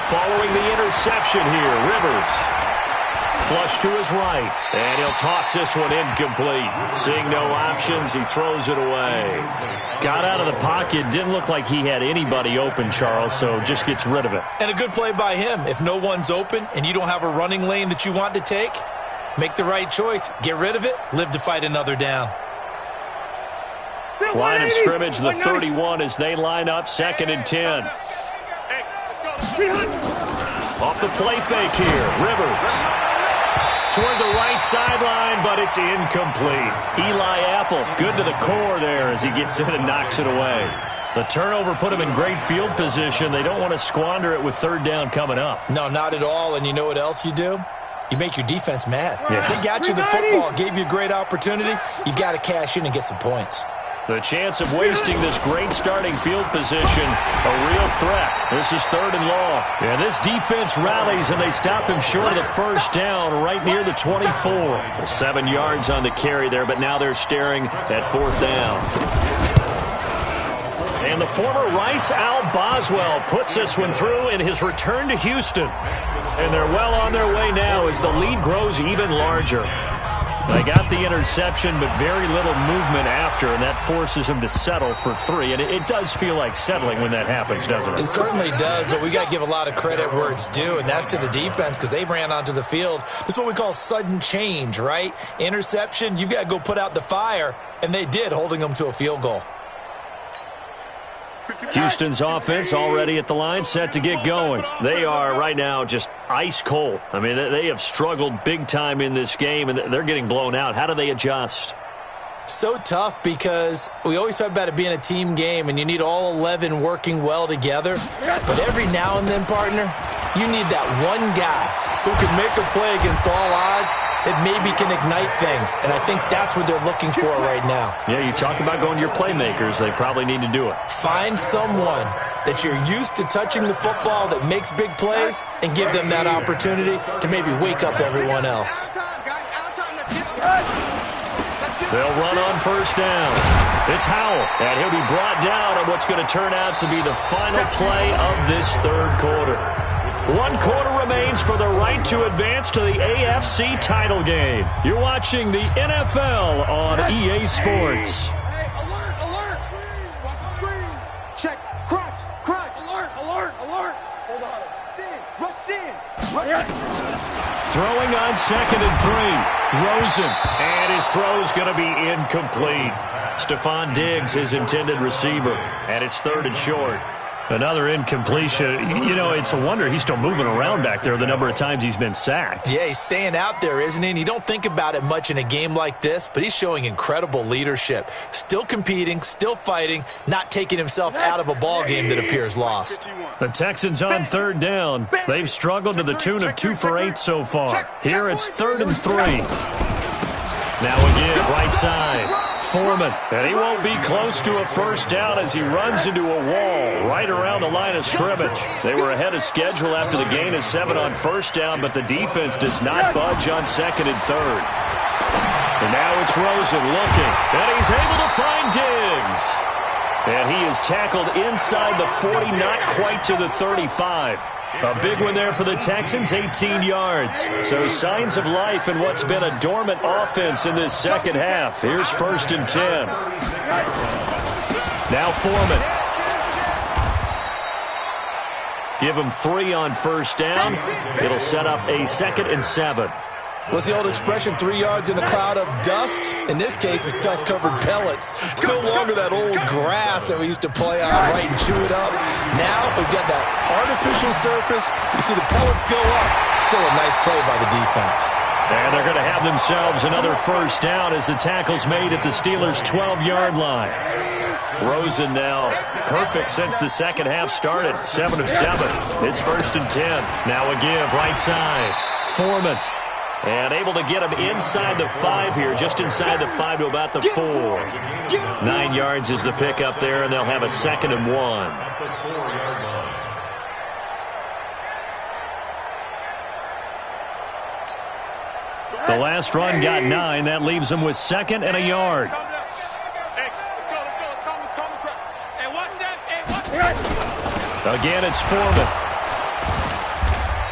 Following the interception here, Rivers. Flush to his right, and he'll toss this one incomplete. Seeing no options, he throws it away. Got out of the pocket, didn't look like he had anybody open, Charles, so just gets rid of it. And a good play by him. If no one's open and you don't have a running lane that you want to take, make the right choice. Get rid of it, live to fight another down. Line of scrimmage, the 31 as they line up, 2nd and 10. Off the play fake here, Rivers. Toward the right sideline, but it's incomplete. Eli Apple, good to the core there as he gets in and knocks it away. The turnover put him in great field position. They don't want to squander it with 3rd down coming up. No, not at all. And you know what else you do? You make your defense mad. Yeah. They got you the football, gave you a great opportunity. You got to cash in and get some points. The chance of wasting this great starting field position, a real threat. This is 3rd and long. And this defense rallies, and they stop him short of the 1st down right near the 24. 7 yards on the carry there, but now they're staring at 4th down. And the former Rice Al Boswell puts this one through in his return to Houston. And they're well on their way now as the lead grows even larger. They got the interception, but very little movement after, and that forces him to settle for 3. And it does feel like settling when that happens, doesn't it? It certainly does, but we got to give a lot of credit where it's due, and that's to the defense because they ran onto the field. This is what we call sudden change, right? Interception, you've got to go put out the fire, and they did, holding them to a field goal. Houston's offense already at the line, set to get going. They are right now just ice cold. I mean, they have struggled big time in this game, and they're getting blown out. How do they adjust? So tough because we always talk about it being a team game, and you need all 11 working well together. But every now and then, partner, you need that one guy who can make a play against all odds that maybe can ignite things. And I think that's what they're looking for right now. Yeah, you talk about going to your playmakers. They probably need to do it. Find someone that you're used to touching the football that makes big plays and give them that opportunity to maybe wake up everyone else. They'll run on first down. It's Howell, and he'll be brought down on what's going to turn out to be the final play of this third quarter. 1 quarter remains for the right to advance to the AFC title game. You're watching the NFL on EA Sports. Hey, alert, alert. Watch the screen. Check. Crunch, crunch. Alert, alert, alert. Hold on. Rush in. Throwing on 2nd and 3. Rosen. And his throw's going to be incomplete. Stephon Diggs, his intended receiver. And it's 3rd and short. Another incompletion. You know, it's a wonder he's still moving around back there the number of times he's been sacked. Yeah, he's staying out there, isn't he? And you don't think about it much in a game like this, but he's showing incredible leadership. Still competing, still fighting, not taking himself out of a ball game that appears lost. The Texans on 3rd down. They've struggled to the tune of 2 for 8 so far. Here it's 3rd and 3. Now again, right side. Foreman, and he won't be close to a first down as he runs into a wall right around the line of scrimmage. They were ahead of schedule after the gain of 7 on first down, but the defense does not budge on 2nd and 3rd. And now it's Rosen looking, and he's able to find Diggs. And he is tackled inside the 40, not quite to the 35. A big one there for the Texans, 18 yards. So signs of life in what's been a dormant offense in this second half. Here's 1st and 10. Now Foreman. Give him 3 on first down. It'll set up a 2nd and 7. What's the old expression, 3 yards in a cloud of dust? In this case, it's dust-covered pellets. It's no longer that old grass that we used to play on, right, and chew it up. Now we've got that artificial surface. You see the pellets go up. Still a nice play by the defense. And they're going to have themselves another first down as the tackle's made at the Steelers' 12-yard line. Rosen now perfect since the second half started, 7 of 7. It's 1st and 10. Now a give, right side. Foreman. And able to get him inside the 5 here, just inside the 5 to about the 4. 9 yards is the pickup there, and they'll have a 2nd and 1. The last run got 9. That leaves them with 2nd and a yard. Again, it's Foreman.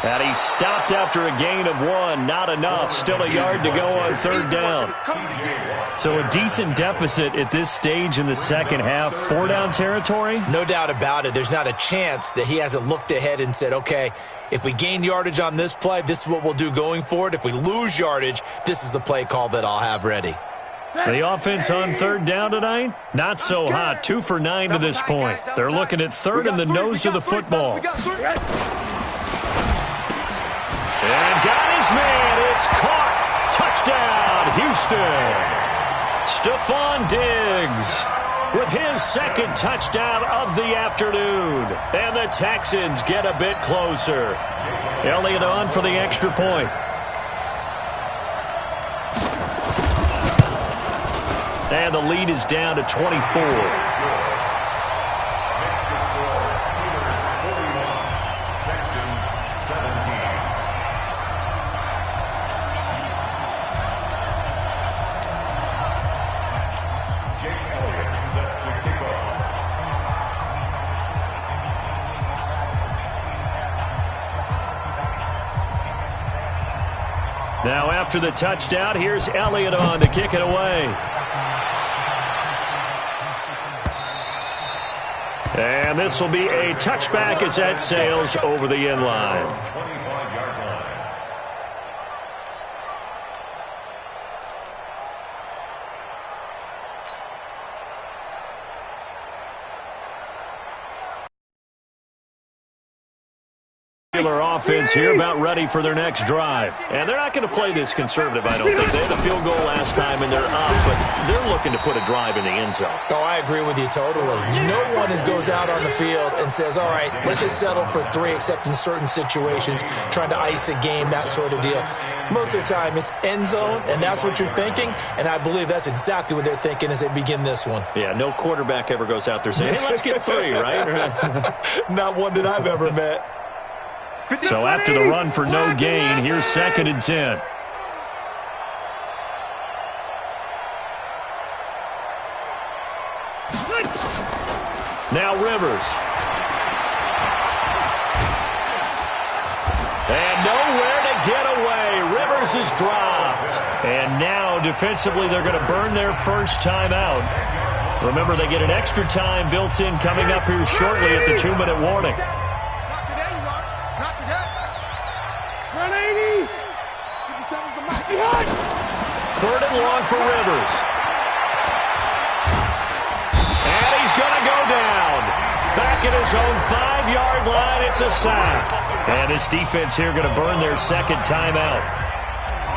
And he stopped after a gain of 1. Not enough. Still a yard to go on 3rd down. So a decent deficit at this stage in the second half. 4-down territory? No doubt about it. There's not a chance that he hasn't looked ahead and said, okay, if we gain yardage on this play, this is what we'll do going forward. If we lose yardage, this is the play call that I'll have ready. The offense on 3rd down tonight, not so hot. 2 for 9 to this point. They're looking at 3rd in the nose of the football. And got his man. It's caught. Touchdown, Houston. Stephon Diggs with his 2nd touchdown of the afternoon. And the Texans get a bit closer. Elliott on for the extra point. And the lead is down to 24. Now after the touchdown, here's Elliott on to kick it away. And this will be a touchback as that sails over the end line. 25-yard line. Offense here about ready for their next drive. And they're not going to play this conservative, I don't think. They had a field goal last time, and they're up, but they're looking to put a drive in the end zone. Oh, I agree with you totally. No one goes out on the field and says, all right, let's just settle for 3, except in certain situations, trying to ice a game, that sort of deal. Most of the time, it's end zone, and that's what you're thinking, and I believe that's exactly what they're thinking as they begin this one. Yeah, no quarterback ever goes out there saying, hey, let's get 3, right? Not one that I've ever met. So after the run for no gain, here's 2nd and 10. Now Rivers. And nowhere to get away. Rivers is dropped. And now defensively they're going to burn their first timeout. Remember, they get an extra time built in coming up here shortly at the 2-minute warning. Third and long for Rivers. And he's going to go down. Back at his own 5-yard line, it's a sack. And this defense here going to burn their second timeout.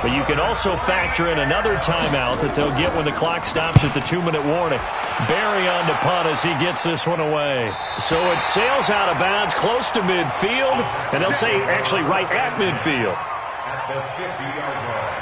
But you can also factor in another timeout that they'll get when the clock stops at the 2-minute warning. Barry on to punt as he gets this one away. So it sails out of bounds close to midfield, and they'll say actually right at midfield. At the 50-yard line.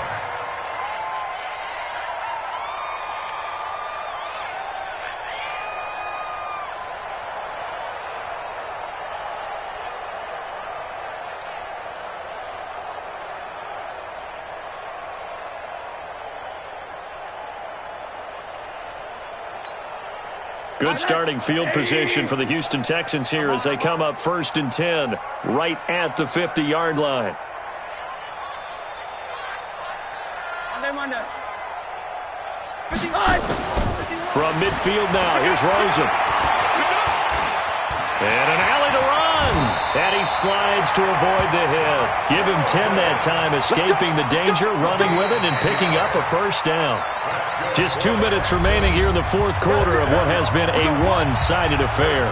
Good starting field position for the Houston Texans here as they come up 1st and 10 right at the 50-yard line. From midfield now, here's Rosen. And an alley to run. And he slides to avoid the hit. Give him 10 that time, escaping the danger, running with it, and picking up a first down. Just 2 minutes remaining here in the fourth quarter of what has been a one-sided affair.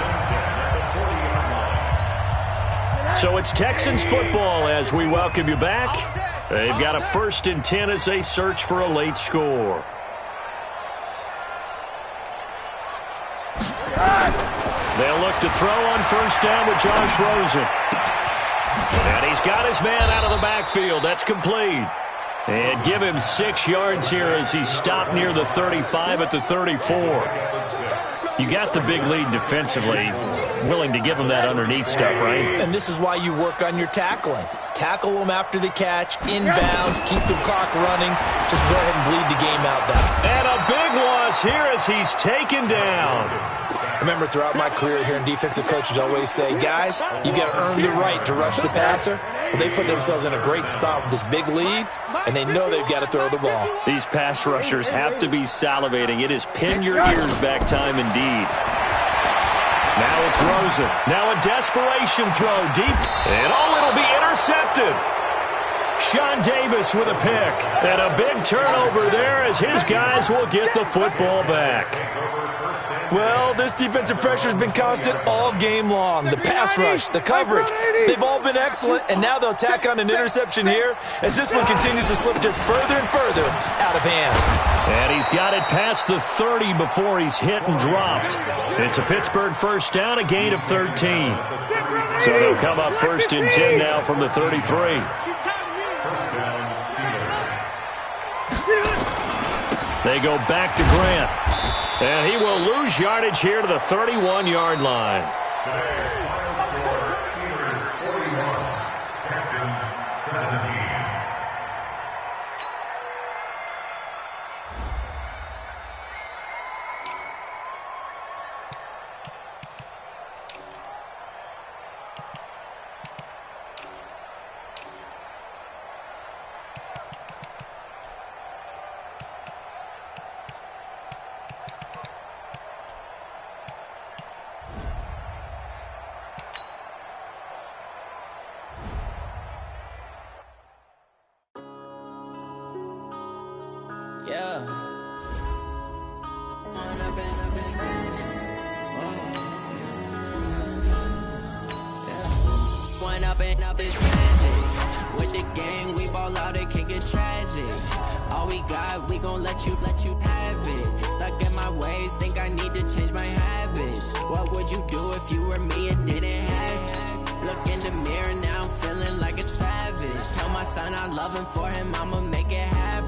So it's Texans football as we welcome you back. They've got a 1st and 10 as they search for a late score. They'll look to throw on first down with Josh Rosen. And he's got his man out of the backfield. That's complete. And give him 6 yards here as he's stopped near the 35 at the 34. You got the big lead defensively, willing to give him that underneath stuff, right? And this is why you work on your tackling. Tackle them after the catch, inbounds, keep the clock running. Just go ahead and bleed the game out then. And a big loss here as he's taken down. I remember throughout my career hearing defensive coaches always say, guys, you got to earn the right to rush the passer. Well, they put themselves in a great spot with this big lead, and they know they've got to throw the ball. These pass rushers have to be salivating. It is pin your ears back time indeed. Now it's Rosen. Now a desperation throw deep. And it'll be intercepted. Sean Davis with a pick. And a big turnover there as his guys will get the football back. Well, this defensive pressure has been constant all game long. The pass rush, the coverage, they've all been excellent, and now they'll tack on an interception here as this one continues to slip just further and further out of hand. And he's got it past the 30 before he's hit and dropped. It's a Pittsburgh first down, a gain of 13. So they'll come up 1st and 10 now from the 33. First down, Steelers. They go back to Grant. And he will lose yardage here to the 31-yard line. Today's final score, Steelers 41, Texans 17. Yeah. Going up and up is magic. Going up and up is magic. With the gang, we ball out, it can get tragic. All we got, we gon' let you have it. Stuck in my ways, think I need to change my habits. What would you do if you were me and didn't have it? Look in the mirror, now I'm feeling like a savage. Tell my son I love him, for him I'ma make it happen.